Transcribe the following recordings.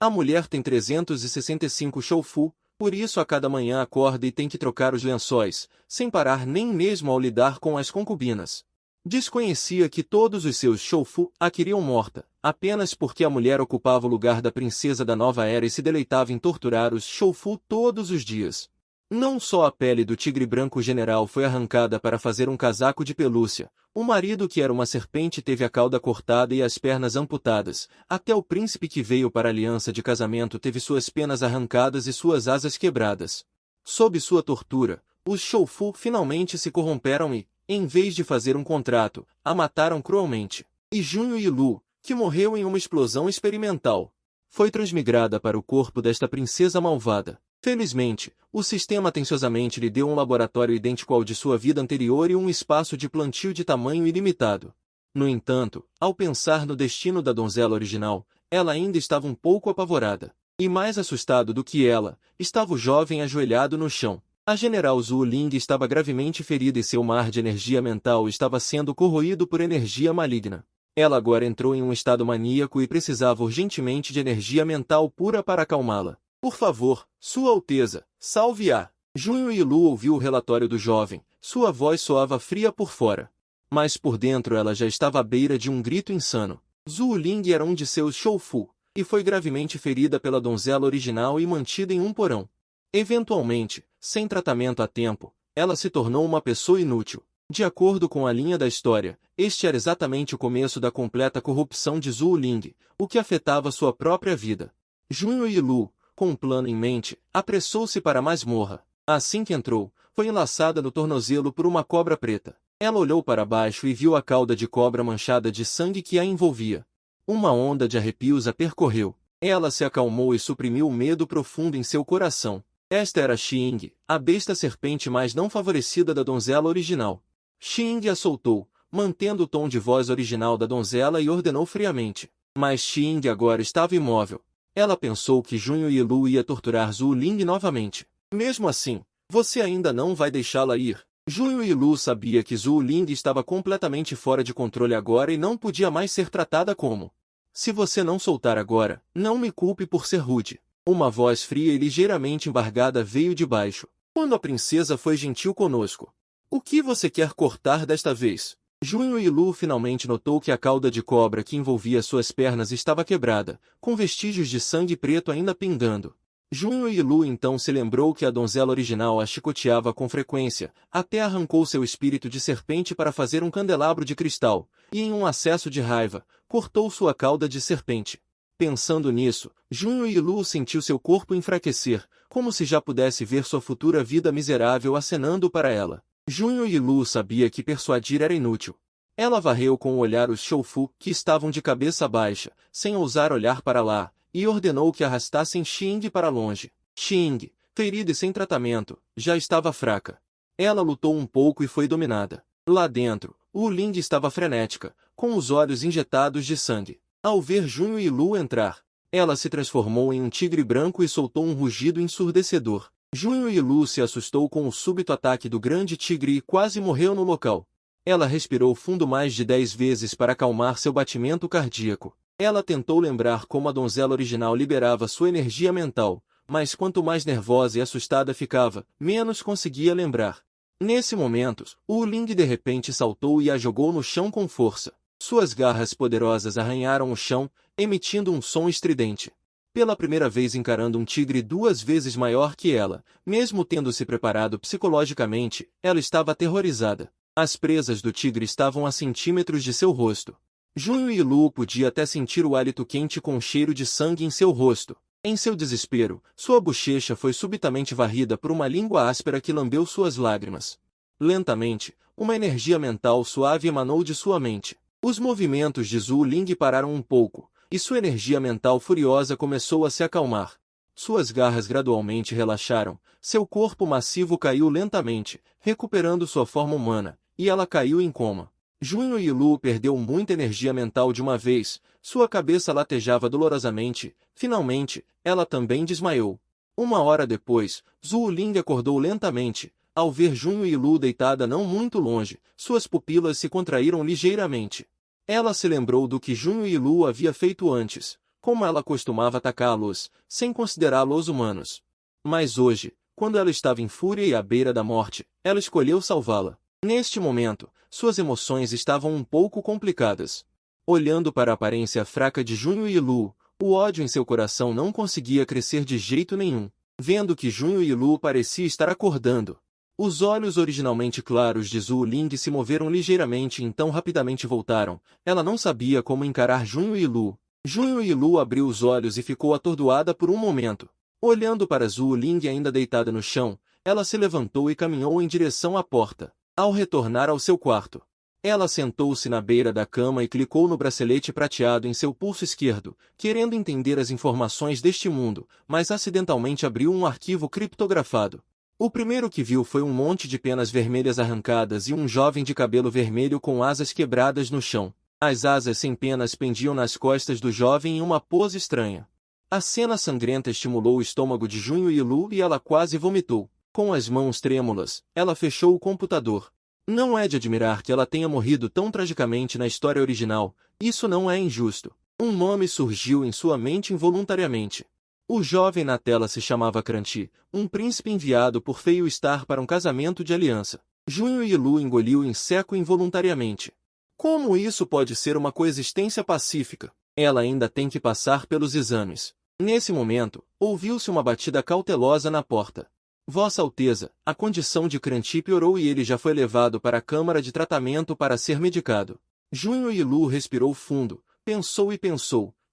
A mulher tem 365 Shoufu, por isso a cada manhã acorda e tem que trocar os lençóis, sem parar nem mesmo ao lidar com as concubinas. Desconhecia que todos os seus Shoufu a queriam morta, apenas porque a mulher ocupava o lugar da princesa da nova era e se deleitava em torturar os Shoufu todos os dias. Não só a pele do tigre branco general foi arrancada para fazer um casaco de pelúcia, o marido que era uma serpente teve a cauda cortada e as pernas amputadas, até o príncipe que veio para a aliança de casamento teve suas penas arrancadas e suas asas quebradas. Sob sua tortura, os Shoufu finalmente se corromperam e, em vez de fazer um contrato, a mataram cruelmente. E Junho Yilu, que morreu em uma explosão experimental, foi transmigrada para o corpo desta princesa malvada. Felizmente, o sistema atenciosamente lhe deu um laboratório idêntico ao de sua vida anterior e um espaço de plantio de tamanho ilimitado. No entanto, ao pensar no destino da donzela original, ela ainda estava um pouco apavorada. E mais assustado do que ela, estava o jovem ajoelhado no chão. A general Zhu Ling estava gravemente ferida e seu mar de energia mental estava sendo corroído por energia maligna. Ela agora entrou em um estado maníaco e precisava urgentemente de energia mental pura para acalmá-la. Por favor, Sua Alteza, salve-a! Junho Yilu ouviu o relatório do jovem, sua voz soava fria por fora. Mas por dentro ela já estava à beira de um grito insano. Zhu Ling era um de seus Shoufu, e foi gravemente ferida pela donzela original e mantida em um porão. Eventualmente, sem tratamento a tempo, ela se tornou uma pessoa inútil. De acordo com a linha da história, este era exatamente o começo da completa corrupção de Zhu Ling, o que afetava sua própria vida. Junho Yilu, com um plano em mente, apressou-se para a masmorra. Assim que entrou, foi enlaçada no tornozelo por uma cobra preta. Ela olhou para baixo e viu a cauda de cobra manchada de sangue que a envolvia. Uma onda de arrepios a percorreu. Ela se acalmou e suprimiu o medo profundo em seu coração. Esta era Xing, a besta serpente mais não favorecida da donzela original. Xing a soltou, mantendo o tom de voz original da donzela e ordenou friamente. Mas Xing agora estava imóvel. Ela pensou que Junho Yilu ia torturar Zhu Ling novamente. Mesmo assim, você ainda não vai deixá-la ir. Junho Yilu sabia que Zhu Ling estava completamente fora de controle agora e não podia mais ser tratada como. Se você não soltar agora, não me culpe por ser rude. Uma voz fria e ligeiramente embargada veio de baixo. Quando a princesa foi gentil conosco. O que você quer cortar desta vez? Junho Yilu finalmente notou que a cauda de cobra que envolvia suas pernas estava quebrada, com vestígios de sangue preto ainda pingando. Junho Yilu então se lembrou que a donzela original a chicoteava com frequência, até arrancou seu espírito de serpente para fazer um candelabro de cristal, e em um acesso de raiva, cortou sua cauda de serpente. Pensando nisso, Junho Yilu sentiu seu corpo enfraquecer, como se já pudesse ver sua futura vida miserável acenando para ela. Junho Yilu sabia que persuadir era inútil. Ela varreu com o olhar os Shoufu, que estavam de cabeça baixa, sem ousar olhar para lá, e ordenou que arrastassem Xing para longe. Xing, ferida e sem tratamento, já estava fraca. Ela lutou um pouco e foi dominada. Lá dentro, Wu Ling estava frenética, com os olhos injetados de sangue. Ao ver Junho Yilu entrar, ela se transformou em um tigre branco e soltou um rugido ensurdecedor. Junho Yilu se assustou com o súbito ataque do grande tigre e quase morreu no local. Ela respirou fundo mais de 10 vezes para acalmar seu batimento cardíaco. Ela tentou lembrar como a donzela original liberava sua energia mental, mas quanto mais nervosa e assustada ficava, menos conseguia lembrar. Nesse momento, Wu Ling de repente saltou e a jogou no chão com força. Suas garras poderosas arranharam o chão, emitindo um som estridente. Pela primeira vez encarando um tigre 2 vezes maior que ela, mesmo tendo se preparado psicologicamente, ela estava aterrorizada. As presas do tigre estavam a centímetros de seu rosto. Junho Yilu podia até sentir o hálito quente com cheiro de sangue em seu rosto. Em seu desespero, sua bochecha foi subitamente varrida por uma língua áspera que lambeu suas lágrimas. Lentamente, uma energia mental suave emanou de sua mente. Os movimentos de Zhu Ling pararam um pouco, e sua energia mental furiosa começou a se acalmar. Suas garras gradualmente relaxaram, seu corpo massivo caiu lentamente, recuperando sua forma humana, e ela caiu em coma. Junho Yilu perdeu muita energia mental de uma vez, sua cabeça latejava dolorosamente, finalmente, ela também desmaiou. Uma hora depois, Zhu Ling acordou lentamente. Ao ver Junho Yilu deitada não muito longe, suas pupilas se contraíram ligeiramente. Ela se lembrou do que Junho Yilu havia feito antes. como ela costumava atacá-los, sem considerá-los humanos. Mas hoje, quando ela estava em fúria e à beira da morte, ela escolheu salvá-la. Neste momento, suas emoções estavam um pouco complicadas. Olhando para a aparência fraca de Junho e Lu, o ódio em seu coração não conseguia crescer de jeito nenhum. Vendo que Junho e Lu parecia estar acordando, os olhos originalmente claros de Zhu Ling se moveram ligeiramente e então rapidamente voltaram. Ela não sabia como encarar Junho e Lu. Junho e Lu abriu os olhos e ficou atordoada por um momento. Olhando para Zhu Ling ainda deitada no chão, ela se levantou e caminhou em direção à porta. Ao retornar ao seu quarto, ela sentou-se na beira da cama e clicou no bracelete prateado em seu pulso esquerdo, querendo entender as informações deste mundo, mas acidentalmente abriu um arquivo criptografado. O primeiro que viu foi um monte de penas vermelhas arrancadas e um jovem de cabelo vermelho com asas quebradas no chão. As asas sem penas pendiam nas costas do jovem em uma pose estranha. A cena sangrenta estimulou o estômago de Junho e Lu e ela quase vomitou. Com as mãos trêmulas, ela fechou o computador. Não é de admirar que ela tenha morrido tão tragicamente na história original, isso não é injusto. Um nome surgiu em sua mente involuntariamente. O jovem na tela se chamava Cranti, um príncipe enviado por Feio Star para um casamento de aliança. Junho e Lu engoliu em seco involuntariamente. Como isso pode ser uma coexistência pacífica? Ela ainda tem que passar pelos exames. Nesse momento, ouviu-se uma batida cautelosa na porta. Vossa Alteza, a condição de Cranti piorou e ele já foi levado para a câmara de tratamento para ser medicado. Junho e Lu respirou fundo, pensou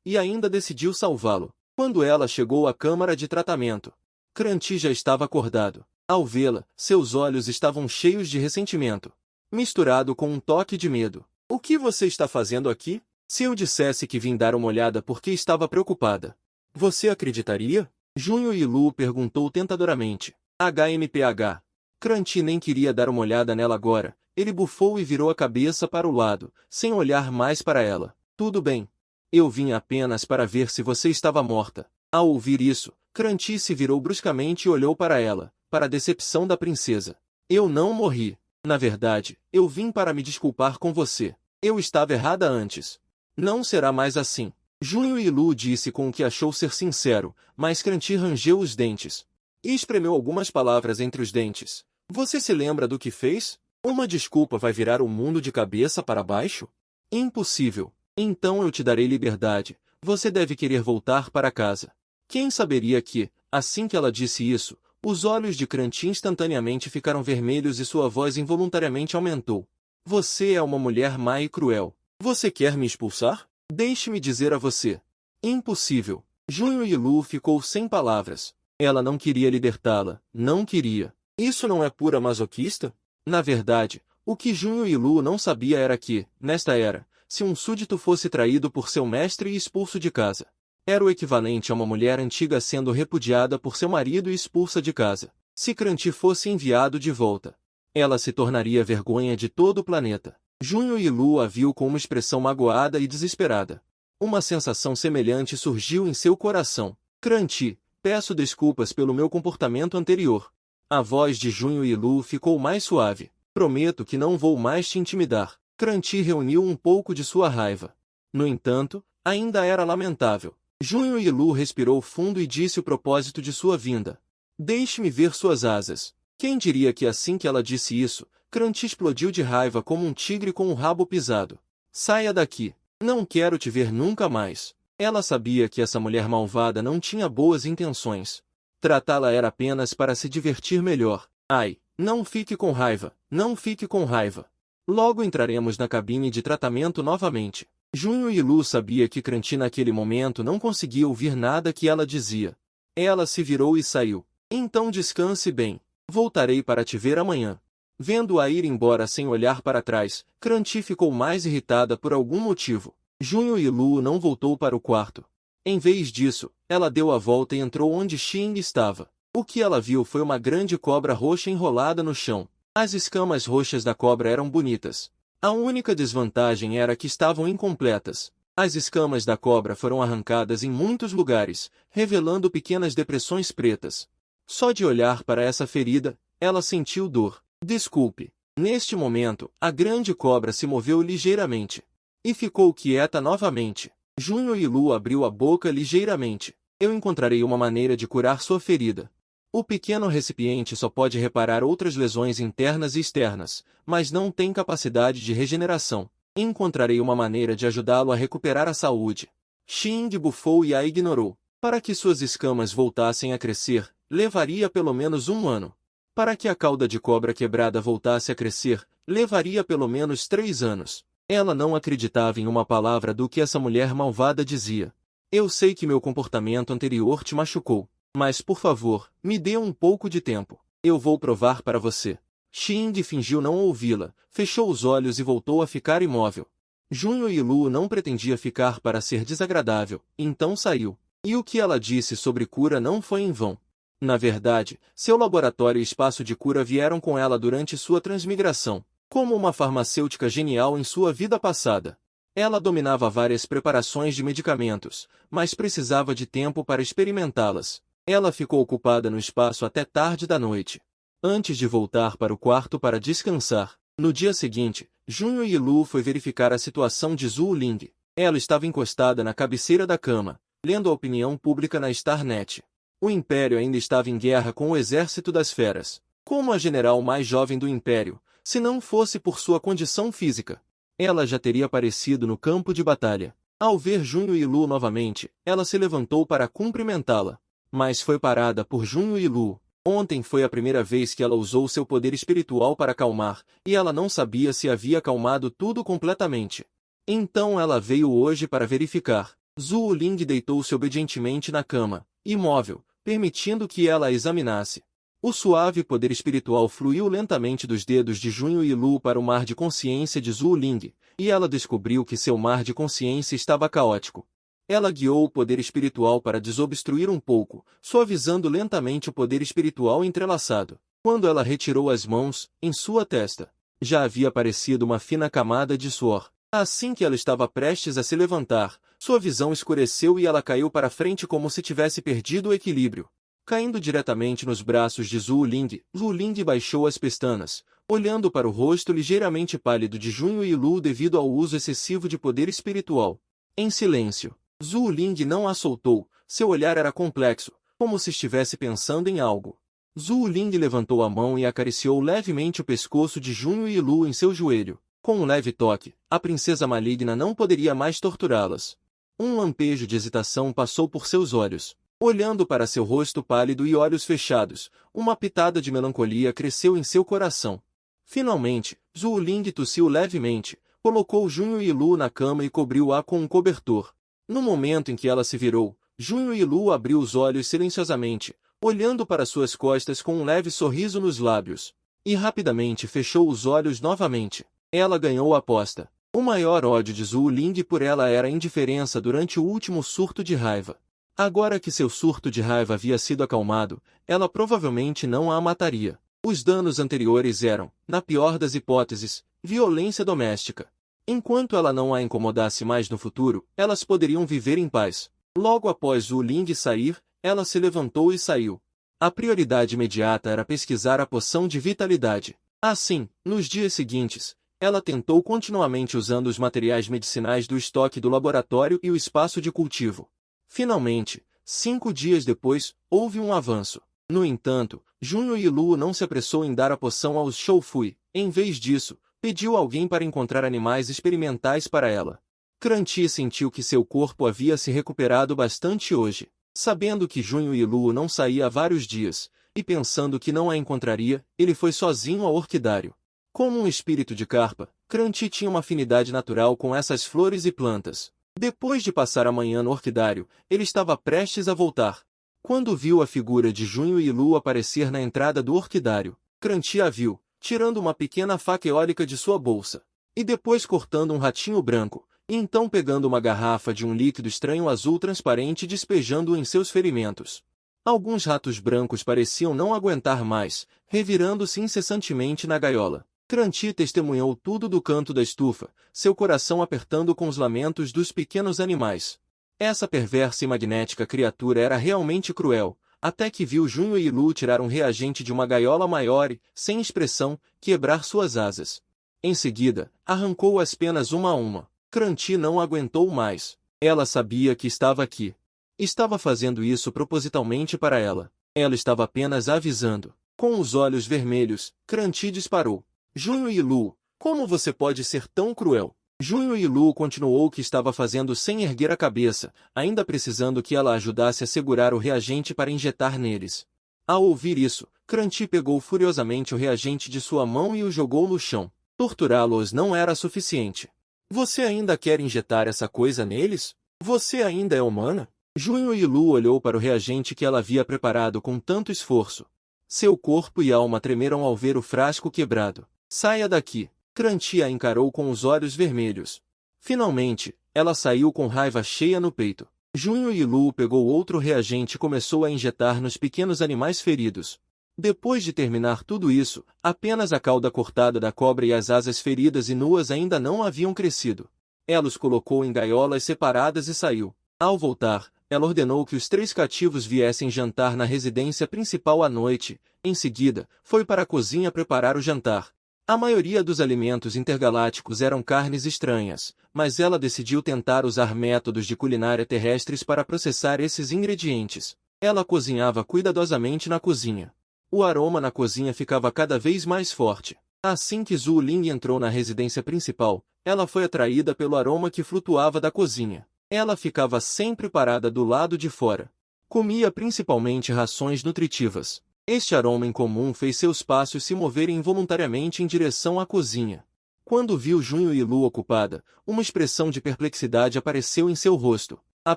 e ainda decidiu salvá-lo. Quando ela chegou à câmara de tratamento, Cranti já estava acordado. Ao vê-la, seus olhos estavam cheios de ressentimento, misturado com um toque de medo. O que você está fazendo aqui? Se eu dissesse que vim dar uma olhada porque estava preocupada, você acreditaria? Junho e Lu perguntou tentadoramente. HMPH. Cranti nem queria dar uma olhada nela agora. Ele bufou e virou a cabeça para o lado, sem olhar mais para ela. Tudo bem. Eu vim apenas para ver se você estava morta. Ao ouvir isso, Cranti se virou bruscamente e olhou para ela, para a decepção da princesa. Eu não morri. Na verdade, eu vim para me desculpar com você. Eu estava errada antes. Não será mais assim. Junho e Lu disse com o que achou ser sincero, mas Cranti rangeu os dentes e espremeu algumas palavras entre os dentes. Você se lembra do que fez? Uma desculpa vai virar o mundo de cabeça para baixo? Impossível. Então eu te darei liberdade. Você deve querer voltar para casa. Quem saberia que, assim que ela disse isso, os olhos de Cranti instantaneamente ficaram vermelhos e sua voz involuntariamente aumentou. Você é uma mulher má e cruel. Você quer me expulsar? Deixe-me dizer a você. Impossível. Junho e Lu ficou sem palavras. Ela não queria libertá-la, não queria. Isso não é pura masoquista? Na verdade, o que Junho e Lu não sabia era que, nesta era, se um súdito fosse traído por seu mestre e expulso de casa, era o equivalente a uma mulher antiga sendo repudiada por seu marido e expulsa de casa. Se Cranti fosse enviado de volta, ela se tornaria vergonha de todo o planeta. Junho e Lu a viu com uma expressão magoada e desesperada. Uma sensação semelhante surgiu em seu coração. Cranti, peço desculpas pelo meu comportamento anterior. A voz de Junho e Lu ficou mais suave. Prometo que não vou mais te intimidar. Cranti reuniu um pouco de sua raiva. No entanto, ainda era lamentável. Junho e Lu respirou fundo e disse o propósito de sua vinda. Deixe-me ver suas asas. Quem diria que assim que ela disse isso, Cranti explodiu de raiva como um tigre com o rabo pisado. Saia daqui. Não quero te ver nunca mais. Ela sabia que essa mulher malvada não tinha boas intenções. Tratá-la era apenas para se divertir melhor. Ai, não fique com raiva, não fique com raiva. Logo entraremos na cabine de tratamento novamente. Junho e Lu sabia que Cranti naquele momento não conseguia ouvir nada que ela dizia. Ela se virou e saiu. Então descanse bem. Voltarei para te ver amanhã. Vendo-a ir embora sem olhar para trás, Cranti ficou mais irritada por algum motivo. Junho e Lu não voltou para o quarto. Em vez disso, ela deu a volta e entrou onde Xing estava. O que ela viu foi uma grande cobra roxa enrolada no chão. As escamas roxas da cobra eram bonitas. A única desvantagem era que estavam incompletas. As escamas da cobra foram arrancadas em muitos lugares, revelando pequenas depressões pretas. Só de olhar para essa ferida, ela sentiu dor. Desculpe. Neste momento, a grande cobra se moveu ligeiramente e ficou quieta novamente. Junho e Lu abriu a boca ligeiramente. Eu encontrarei uma maneira de curar sua ferida. O pequeno recipiente só pode reparar outras lesões internas e externas, mas não tem capacidade de regeneração. Encontrarei uma maneira de ajudá-lo a recuperar a saúde. Xing bufou e a ignorou. Para que suas escamas voltassem a crescer, levaria pelo menos 1 ano. Para que a cauda de cobra quebrada voltasse a crescer, levaria pelo menos 3 anos. Ela não acreditava em uma palavra do que essa mulher malvada dizia. Eu sei que meu comportamento anterior te machucou, mas por favor, me dê um pouco de tempo. Eu vou provar para você. Xing fingiu não ouvi-la, fechou os olhos e voltou a ficar imóvel. Junho e Lu não pretendia ficar para ser desagradável, então saiu. E o que ela disse sobre cura não foi em vão. Na verdade, seu laboratório e espaço de cura vieram com ela durante sua transmigração, como uma farmacêutica genial em sua vida passada. Ela dominava várias preparações de medicamentos, mas precisava de tempo para experimentá-las. Ela ficou ocupada no espaço até tarde da noite. Antes de voltar para o quarto para descansar, no dia seguinte, Junho e Lu foi verificar a situação de Zhu Ling. Ela estava encostada na cabeceira da cama, lendo a opinião pública na Starnet. O Império ainda estava em guerra com o Exército das Feras. Como a general mais jovem do Império, se não fosse por sua condição física, ela já teria aparecido no campo de batalha. Ao ver Junho e Lu novamente, ela se levantou para cumprimentá-la. Mas foi parada por Junho e Lu. Ontem foi a primeira vez que ela usou seu poder espiritual para acalmar, e ela não sabia se havia acalmado tudo completamente. Então ela veio hoje para verificar. Zhu Ling deitou-se obedientemente na cama, imóvel, permitindo que ela a examinasse. O suave poder espiritual fluiu lentamente dos dedos de Junho e Lu para o mar de consciência de Zhu Ling, e ela descobriu que seu mar de consciência estava caótico. Ela guiou o poder espiritual para desobstruir um pouco, suavizando lentamente o poder espiritual entrelaçado. Quando ela retirou as mãos, em sua testa, já havia aparecido uma fina camada de suor. Assim que ela estava prestes a se levantar, sua visão escureceu e ela caiu para frente como se tivesse perdido o equilíbrio. Caindo diretamente nos braços de Zhu Ling baixou as pestanas, olhando para o rosto ligeiramente pálido de Junho e Lu devido ao uso excessivo de poder espiritual. Em silêncio, Zhu Ling não a soltou, seu olhar era complexo, como se estivesse pensando em algo. Zhu Ling levantou a mão e acariciou levemente o pescoço de Junho e Lu em seu joelho. Com um leve toque, a princesa maligna não poderia mais torturá-las. Um lampejo de hesitação passou por seus olhos. Olhando para seu rosto pálido e olhos fechados, uma pitada de melancolia cresceu em seu coração. Finalmente, Zhu Ling tossiu levemente, colocou Junho e Lu na cama e cobriu-a com um cobertor. No momento em que ela se virou, Junho e Lu abriu os olhos silenciosamente, olhando para suas costas com um leve sorriso nos lábios. E rapidamente fechou os olhos novamente. Ela ganhou a aposta. O maior ódio de Zhu Ling por ela era a indiferença durante o último surto de raiva. Agora que seu surto de raiva havia sido acalmado, ela provavelmente não a mataria. Os danos anteriores eram, na pior das hipóteses, violência doméstica. Enquanto ela não a incomodasse mais no futuro, elas poderiam viver em paz. Logo após Zhu Ling sair, ela se levantou e saiu. A prioridade imediata era pesquisar a poção de vitalidade. Assim, nos dias seguintes, ela tentou continuamente usando os materiais medicinais do estoque do laboratório e o espaço de cultivo. Finalmente, 5 dias depois, houve um avanço. No entanto, Junho e Lu não se apressou em dar a poção aos Shoufui. Em vez disso, pediu alguém para encontrar animais experimentais para ela. Cranti sentiu que seu corpo havia se recuperado bastante hoje. Sabendo que Junho e Lu não saía há vários dias, e pensando que não a encontraria, ele foi sozinho ao orquidário. Como um espírito de carpa, Cranti tinha uma afinidade natural com essas flores e plantas. Depois de passar a manhã no orquidário, ele estava prestes a voltar. Quando viu a figura de Junho e Lu aparecer na entrada do orquidário, Cranti a viu, tirando uma pequena faca eólica de sua bolsa, e depois cortando um ratinho branco, e então pegando uma garrafa de um líquido estranho azul transparente e despejando-o em seus ferimentos. Alguns ratos brancos pareciam não aguentar mais, revirando-se incessantemente na gaiola. Cranti testemunhou tudo do canto da estufa, seu coração apertando com os lamentos dos pequenos animais. Essa perversa e magnética criatura era realmente cruel, até que viu Junho e Lu tirar um reagente de uma gaiola maior e, sem expressão, quebrar suas asas. Em seguida, arrancou as penas uma a uma. Cranti não aguentou mais. Ela sabia que estava aqui. Estava fazendo isso propositalmente para ela. Ela estava apenas avisando. Com os olhos vermelhos, Cranti disparou. Junho e Lu, como você pode ser tão cruel? Junho e Lu continuou o que estava fazendo sem erguer a cabeça, ainda precisando que ela ajudasse a segurar o reagente para injetar neles. Ao ouvir isso, Cranti pegou furiosamente o reagente de sua mão e o jogou no chão. Torturá-los não era suficiente. Você ainda quer injetar essa coisa neles? Você ainda é humana? Junho e Lu olhou para o reagente que ela havia preparado com tanto esforço. Seu corpo e alma tremeram ao ver o frasco quebrado. Saia daqui! Cranti a encarou com os olhos vermelhos. Finalmente, ela saiu com raiva cheia no peito. Junho e Lu pegou outro reagente e começou a injetar nos pequenos animais feridos. Depois de terminar tudo isso, apenas a cauda cortada da cobra e as asas feridas e nuas ainda não haviam crescido. Ela os colocou em gaiolas separadas e saiu. Ao voltar, ela ordenou que os 3 cativos viessem jantar na residência principal à noite. Em seguida, foi para a cozinha preparar o jantar. A maioria dos alimentos intergalácticos eram carnes estranhas, mas ela decidiu tentar usar métodos de culinária terrestres para processar esses ingredientes. Ela cozinhava cuidadosamente na cozinha. O aroma na cozinha ficava cada vez mais forte. Assim que Zhu Ling entrou na residência principal, ela foi atraída pelo aroma que flutuava da cozinha. Ela ficava sempre parada do lado de fora. Comia principalmente rações nutritivas. Este aroma incomum fez seus passos se moverem involuntariamente em direção à cozinha. Quando viu Junho e Lu ocupada, uma expressão de perplexidade apareceu em seu rosto. A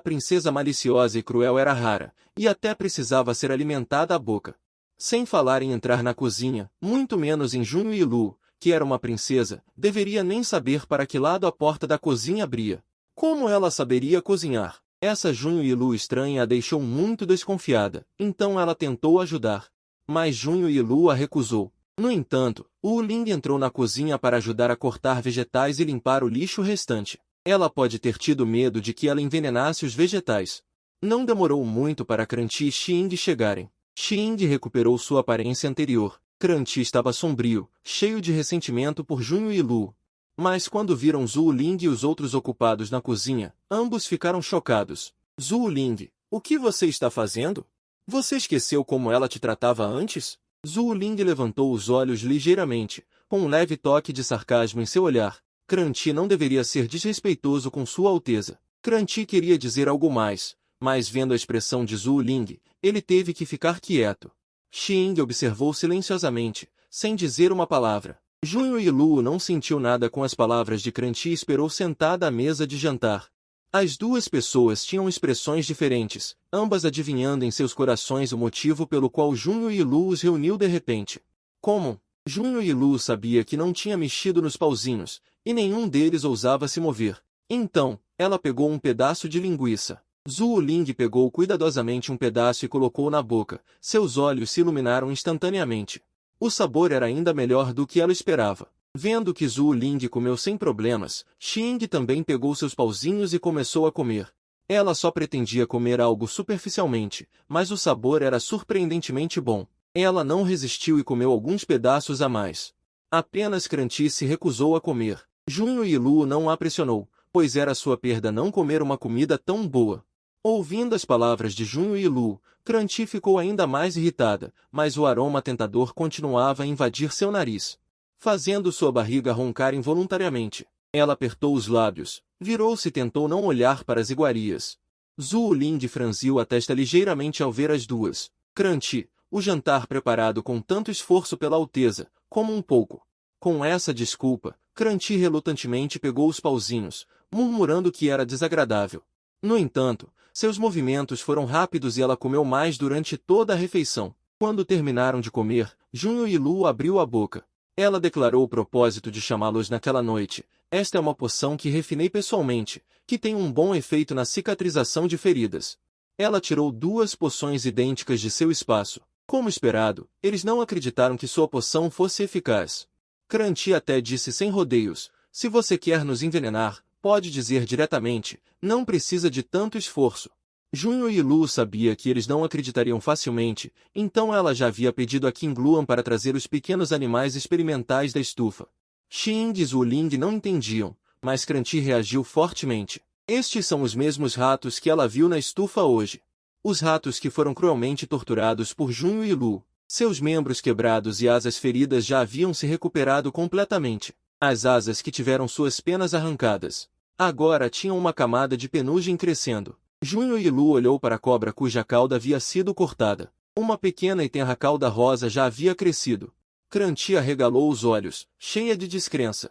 princesa maliciosa e cruel era rara, e até precisava ser alimentada à boca. Sem falar em entrar na cozinha, muito menos em Junho e Lu, que era uma princesa, deveria nem saber para que lado a porta da cozinha abria. Como ela saberia cozinhar? Essa Junho e Lu estranha a deixou muito desconfiada, então ela tentou ajudar. Mas Junho e Lu a recusou. No entanto, Wu Ling entrou na cozinha para ajudar a cortar vegetais e limpar o lixo restante. Ela pode ter tido medo de que ela envenenasse os vegetais. Não demorou muito para Cranti e Xing chegarem. Xing recuperou sua aparência anterior. Cranti estava sombrio, cheio de ressentimento por Junho e Lu. Mas quando viram Zhu Ling e os outros ocupados na cozinha, ambos ficaram chocados. Zhu Ling, o que você está fazendo? Você esqueceu como ela te tratava antes? Zhu Ling levantou os olhos ligeiramente, com um leve toque de sarcasmo em seu olhar. Cranti não deveria ser desrespeitoso com Sua Alteza. Cranti queria dizer algo mais, mas vendo a expressão de Zhu Ling, ele teve que ficar quieto. Xing observou silenciosamente, sem dizer uma palavra. Junho e Lu não sentiu nada com as palavras de Cranti e esperou sentada à mesa de jantar. As duas pessoas tinham expressões diferentes, ambas adivinhando em seus corações o motivo pelo qual Junho e Lu os reuniu de repente. Como? Junho e Lu sabia que não tinha mexido nos pauzinhos, e nenhum deles ousava se mover. Então, ela pegou um pedaço de linguiça. Zhu Ling pegou cuidadosamente um pedaço e colocou na boca. Seus olhos se iluminaram instantaneamente. O sabor era ainda melhor do que ela esperava. Vendo que Zhu Ling comeu sem problemas, Xing também pegou seus pauzinhos e começou a comer. Ela só pretendia comer algo superficialmente, mas o sabor era surpreendentemente bom. Ela não resistiu e comeu alguns pedaços a mais. Apenas Cranti se recusou a comer. Junho e Lu não a pressionou, pois era sua perda não comer uma comida tão boa. Ouvindo as palavras de Junho e Lu, Cranti ficou ainda mais irritada, mas o aroma tentador continuava a invadir seu nariz, fazendo sua barriga roncar involuntariamente. Ela apertou os lábios, virou-se e tentou não olhar para as iguarias. Zhu Ling franziu a testa ligeiramente ao ver as duas. Cranti, o jantar preparado com tanto esforço pela Alteza, como um pouco. Com essa desculpa, Cranti relutantemente pegou os pauzinhos, murmurando que era desagradável. No entanto, seus movimentos foram rápidos e ela comeu mais durante toda a refeição. Quando terminaram de comer, Junho e Lu abriu a boca. Ela declarou o propósito de chamá-los naquela noite. Esta é uma poção que refinei pessoalmente, que tem um bom efeito na cicatrização de feridas. Ela tirou 2 poções idênticas de seu espaço. Como esperado, eles não acreditaram que sua poção fosse eficaz. Cranti até disse sem rodeios, se você quer nos envenenar, pode dizer diretamente, não precisa de tanto esforço. Junho e Lu sabia que eles não acreditariam facilmente, então ela já havia pedido a King Luan para trazer os pequenos animais experimentais da estufa. Xing e Zhu Ling não entendiam, mas Cranti reagiu fortemente. Estes são os mesmos ratos que ela viu na estufa hoje. Os ratos que foram cruelmente torturados por Junho e Lu. Seus membros quebrados e asas feridas já haviam se recuperado completamente. As asas que tiveram suas penas arrancadas agora tinham uma camada de penugem crescendo. Junho e Lu olhou para a cobra cuja cauda havia sido cortada. Uma pequena e tenra cauda rosa já havia crescido. Cranti arregalou os olhos, cheia de descrença.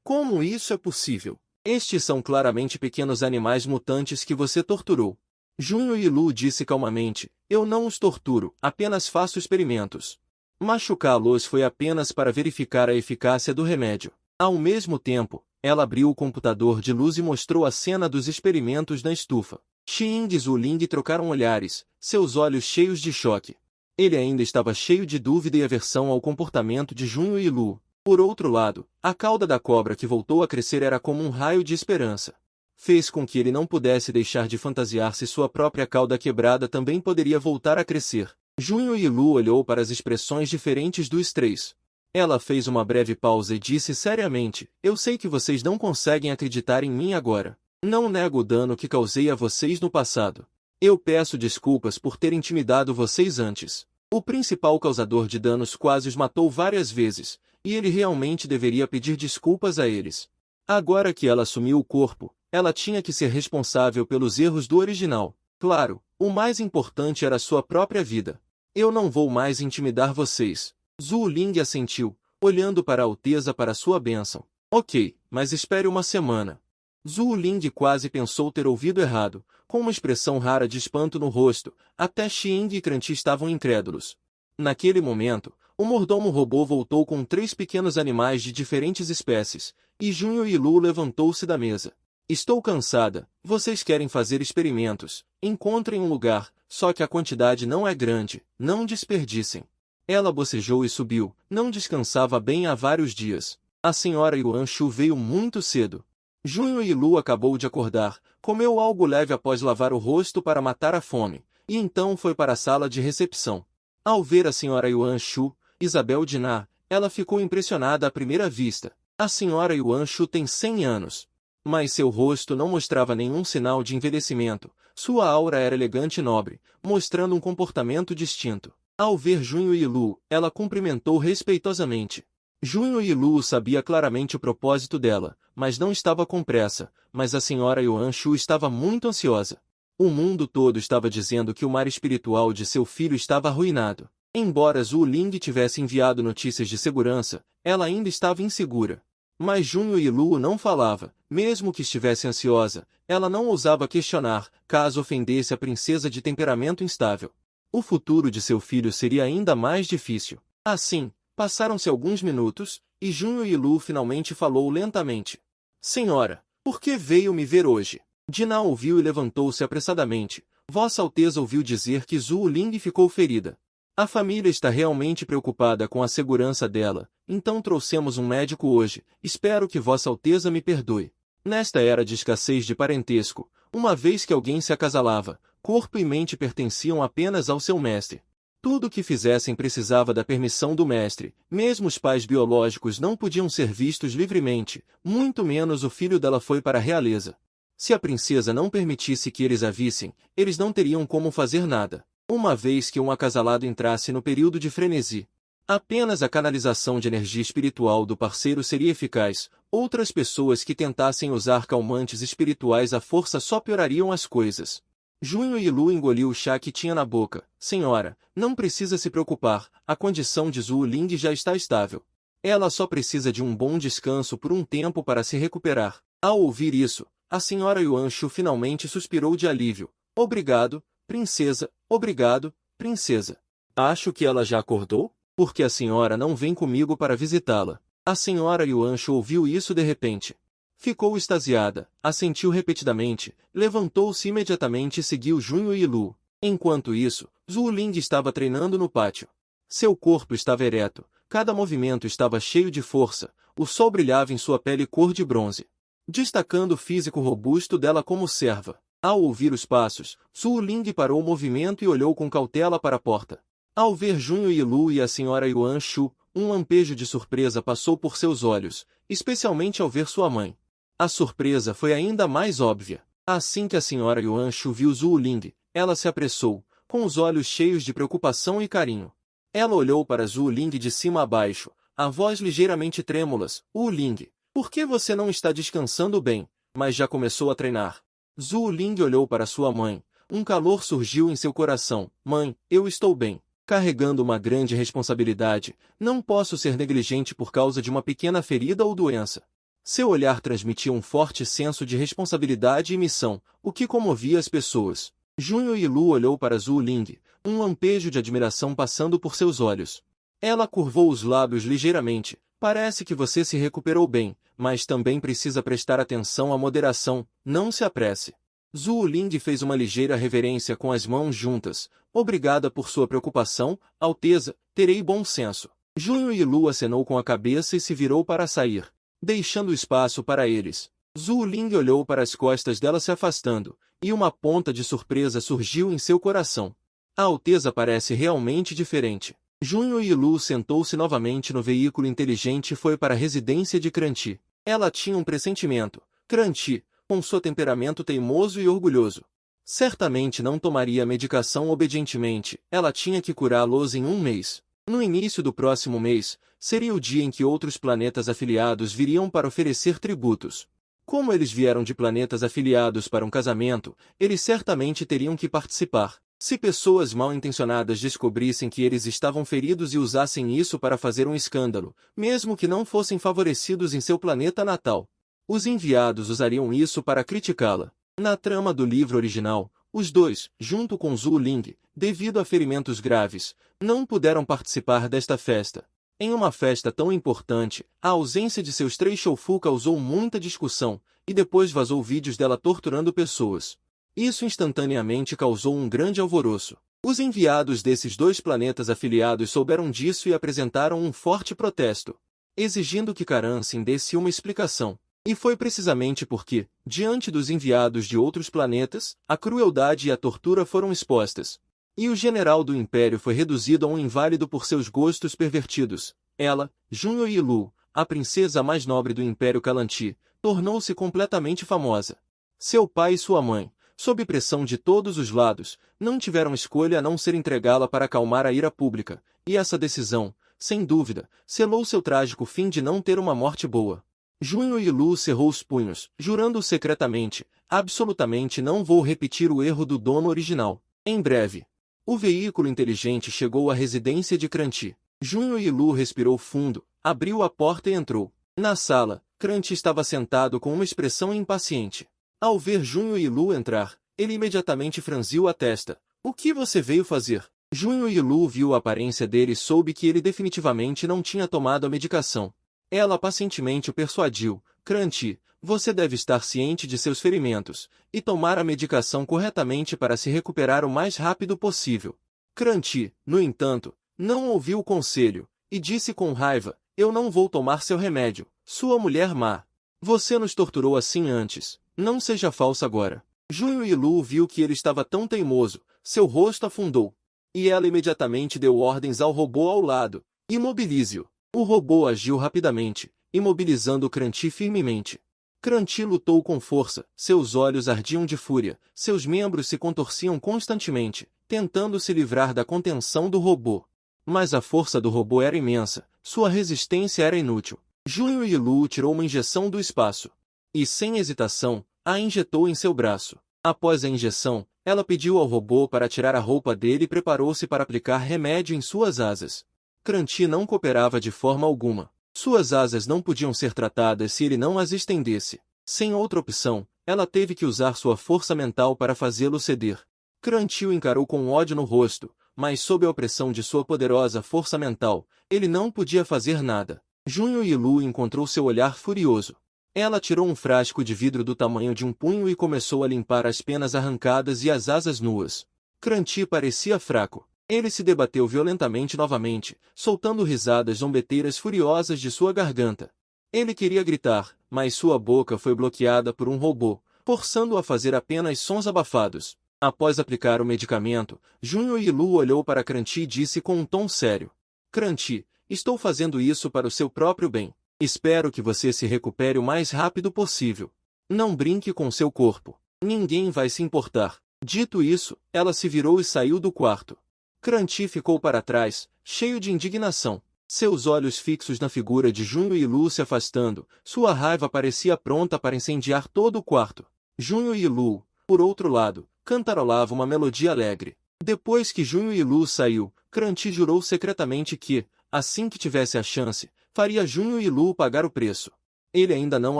Como isso é possível? Estes são claramente pequenos animais mutantes que você torturou. Junho e Lu disse calmamente, eu não os torturo, apenas faço experimentos. Machucá-los foi apenas para verificar a eficácia do remédio. Ao mesmo tempo, ela abriu o computador de luz e mostrou a cena dos experimentos na estufa. Xiing e Zhu Ling trocaram olhares, seus olhos cheios de choque. Ele ainda estava cheio de dúvida e aversão ao comportamento de Junho e Lu. Por outro lado, a cauda da cobra que voltou a crescer era como um raio de esperança. Fez com que ele não pudesse deixar de fantasiar se sua própria cauda quebrada também poderia voltar a crescer. Junho e Lu olhou para as expressões diferentes dos três. Ela fez uma breve pausa e disse seriamente, eu sei que vocês não conseguem acreditar em mim agora. Não nego o dano que causei a vocês no passado. Eu peço desculpas por ter intimidado vocês antes. O principal causador de danos quase os matou várias vezes, e ele realmente deveria pedir desculpas a eles. Agora que ela assumiu o corpo, ela tinha que ser responsável pelos erros do original. Claro, o mais importante era sua própria vida. Eu não vou mais intimidar vocês. Zhu Ling assentiu, olhando para a Alteza para sua bênção. Ok, mas espere uma semana. Zhu Ling quase pensou ter ouvido errado, com uma expressão rara de espanto no rosto, até Xiing e Cranti estavam incrédulos. Naquele momento, o mordomo robô voltou com 3 pequenos animais de diferentes espécies, e Junho e Lu levantou-se da mesa. Estou cansada, vocês querem fazer experimentos, encontrem um lugar, só que a quantidade não é grande, não desperdicem. Ela bocejou e subiu, não descansava bem há vários dias. A senhora Yuan Shu veio muito cedo. Junho e Lu acabou de acordar, comeu algo leve após lavar o rosto para matar a fome, e então foi para a sala de recepção. Ao ver a senhora Yuan Shu, Isabel Diná, ela ficou impressionada à primeira vista. A senhora Yuan Shu tem 100 anos. Mas seu rosto não mostrava nenhum sinal de envelhecimento, sua aura era elegante e nobre, mostrando um comportamento distinto. Ao ver Junho e Lu, ela cumprimentou respeitosamente. Junho e Lu sabia claramente o propósito dela, mas não estava com pressa, mas a senhora Yuan Shu estava muito ansiosa. O mundo todo estava dizendo que o mar espiritual de seu filho estava arruinado. Embora Zhu Ling tivesse enviado notícias de segurança, ela ainda estava insegura. Mas Junho e Lu não falava, mesmo que estivesse ansiosa, ela não ousava questionar, caso ofendesse a princesa de temperamento instável. O futuro de seu filho seria ainda mais difícil. Assim, passaram-se alguns minutos, e Junho e Lu finalmente falou lentamente. Senhora, por que veio me ver hoje? Diná ouviu e levantou-se apressadamente. Vossa Alteza ouviu dizer que Zhu Ling ficou ferida. A família está realmente preocupada com a segurança dela, então trouxemos um médico hoje, espero que Vossa Alteza me perdoe. Nesta era de escassez de parentesco, uma vez que alguém se acasalava, corpo e mente pertenciam apenas ao seu mestre. Tudo o que fizessem precisava da permissão do mestre, mesmo os pais biológicos não podiam ser vistos livremente, muito menos o filho dela foi para a realeza. Se a princesa não permitisse que eles a vissem, eles não teriam como fazer nada. Uma vez que um acasalado entrasse no período de frenesi, apenas a canalização de energia espiritual do parceiro seria eficaz, outras pessoas que tentassem usar calmantes espirituais à força só piorariam as coisas. Junho e Lu engoliu o chá que tinha na boca. Senhora, não precisa se preocupar, a condição de Zhu Ling já está estável. Ela só precisa de um bom descanso por um tempo para se recuperar. Ao ouvir isso, a senhora Yuan Shu finalmente suspirou de alívio. Obrigado, princesa, obrigado, princesa. Acho que ela já acordou? Porque a senhora não vem comigo para visitá-la. A senhora Yuan Shu ouviu isso de repente. Ficou extasiada, assentiu repetidamente, levantou-se imediatamente e seguiu Junho e Lu. Enquanto isso, Zhu Ling estava treinando no pátio. Seu corpo estava ereto, cada movimento estava cheio de força, o sol brilhava em sua pele cor de bronze, destacando o físico robusto dela como serva. Ao ouvir os passos, Zhu Ling parou o movimento e olhou com cautela para a porta. Ao ver Junho e Lu e a senhora Yuan Shu, um lampejo de surpresa passou por seus olhos, especialmente ao ver sua mãe. A surpresa foi ainda mais óbvia. Assim que a senhora Yuanshu viu Zhu Ling, ela se apressou, com os olhos cheios de preocupação e carinho. Ela olhou para Zhu Ling de cima a baixo, a voz ligeiramente trêmulas. Ling, por que você não está descansando bem, mas já começou a treinar? Zhu Ling olhou para sua mãe. Um calor surgiu em seu coração. Mãe, eu estou bem. Carregando uma grande responsabilidade, não posso ser negligente por causa de uma pequena ferida ou doença. Seu olhar transmitia um forte senso de responsabilidade e missão, o que comovia as pessoas. Junho Yilu olhou para Zhu Ling, um lampejo de admiração passando por seus olhos. Ela curvou os lábios ligeiramente. Parece que você se recuperou bem, mas também precisa prestar atenção à moderação, não se apresse. Zhu Ling fez uma ligeira reverência com as mãos juntas. Obrigada por sua preocupação, Alteza, terei bom senso. Junho Yilu acenou com a cabeça e se virou para sair, deixando espaço para eles. Zhu Ling olhou para as costas dela se afastando, e uma ponta de surpresa surgiu em seu coração. A Alteza parece realmente diferente. Junho Yilu sentou-se novamente no veículo inteligente e foi para a residência de Cranti. Ela tinha um pressentimento. Cranti, com seu temperamento teimoso e orgulhoso, certamente não tomaria a medicação obedientemente. Ela tinha que curá-los em um mês. No início do próximo mês, seria o dia em que outros planetas afiliados viriam para oferecer tributos. Como eles vieram de planetas afiliados para um casamento, eles certamente teriam que participar. Se pessoas mal-intencionadas descobrissem que eles estavam feridos e usassem isso para fazer um escândalo, mesmo que não fossem favorecidos em seu planeta natal, os enviados usariam isso para criticá-la. Na trama do livro original, os dois, junto com Zhu Ling, devido a ferimentos graves, não puderam participar desta festa. Em uma festa tão importante, a ausência de seus 3 Shoufu causou muita discussão, e depois vazou vídeos dela torturando pessoas. Isso instantaneamente causou um grande alvoroço. Os enviados desses 2 planetas afiliados souberam disso e apresentaram um forte protesto, exigindo que Karansin desse uma explicação. E foi precisamente porque, diante dos enviados de outros planetas, a crueldade e a tortura foram expostas. E o general do Império foi reduzido a um inválido por seus gostos pervertidos. Ela, Junho Yilu, a princesa mais nobre do Império Kalanti, tornou-se completamente famosa. Seu pai e sua mãe, sob pressão de todos os lados, não tiveram escolha a não ser entregá-la para acalmar a ira pública, e essa decisão, sem dúvida, selou seu trágico fim de não ter uma morte boa. Junho Yilu cerrou os punhos, jurando secretamente, absolutamente não vou repetir o erro do dono original. Em breve, o veículo inteligente chegou à residência de Cranti. Junho Yilu respirou fundo, abriu a porta e entrou. Na sala, Cranti estava sentado com uma expressão impaciente. Ao ver Junho Yilu entrar, ele imediatamente franziu a testa. O que você veio fazer? Junho Yilu viu a aparência dele e soube que ele definitivamente não tinha tomado a medicação. Ela pacientemente o persuadiu. Cranti, você deve estar ciente de seus ferimentos, e tomar a medicação corretamente para se recuperar o mais rápido possível. Cranti, no entanto, não ouviu o conselho, e disse com raiva, eu não vou tomar seu remédio, sua mulher má. Você nos torturou assim antes, não seja falsa agora. Junho Yilu viu que ele estava tão teimoso, seu rosto afundou. E ela imediatamente deu ordens ao robô ao lado, imobilize-o. O robô agiu rapidamente, imobilizando Cranti firmemente. Cranti lutou com força, seus olhos ardiam de fúria, seus membros se contorciam constantemente, tentando se livrar da contenção do robô. Mas a força do robô era imensa, sua resistência era inútil. Junho Yilu tirou uma injeção do espaço. E sem hesitação, a injetou em seu braço. Após a injeção, ela pediu ao robô para tirar a roupa dele e preparou-se para aplicar remédio em suas asas. Cranti não cooperava de forma alguma. Suas asas não podiam ser tratadas se ele não as estendesse. Sem outra opção, ela teve que usar sua força mental para fazê-lo ceder. Cranti o encarou com ódio no rosto, mas sob a opressão de sua poderosa força mental, ele não podia fazer nada. Junho Yilu encontrou seu olhar furioso. Ela tirou um frasco de vidro do tamanho de um punho e começou a limpar as penas arrancadas e as asas nuas. Cranti parecia fraco. Ele se debateu violentamente novamente, soltando risadas zombeteiras furiosas de sua garganta. Ele queria gritar, mas sua boca foi bloqueada por um robô, forçando-o a fazer apenas sons abafados. Após aplicar o medicamento, Junho Yilu olhou para Cranti e disse com um tom sério. Cranti, estou fazendo isso para o seu próprio bem. Espero que você se recupere o mais rápido possível. Não brinque com seu corpo. Ninguém vai se importar. Dito isso, ela se virou e saiu do quarto. Cranti ficou para trás, cheio de indignação. Seus olhos fixos na figura de Junho e Lu se afastando, sua raiva parecia pronta para incendiar todo o quarto. Junho e Lu, por outro lado, cantarolava uma melodia alegre. Depois que Junho e Lu saiu, Cranti jurou secretamente que, assim que tivesse a chance, faria Junho e Lu pagar o preço. Ele ainda não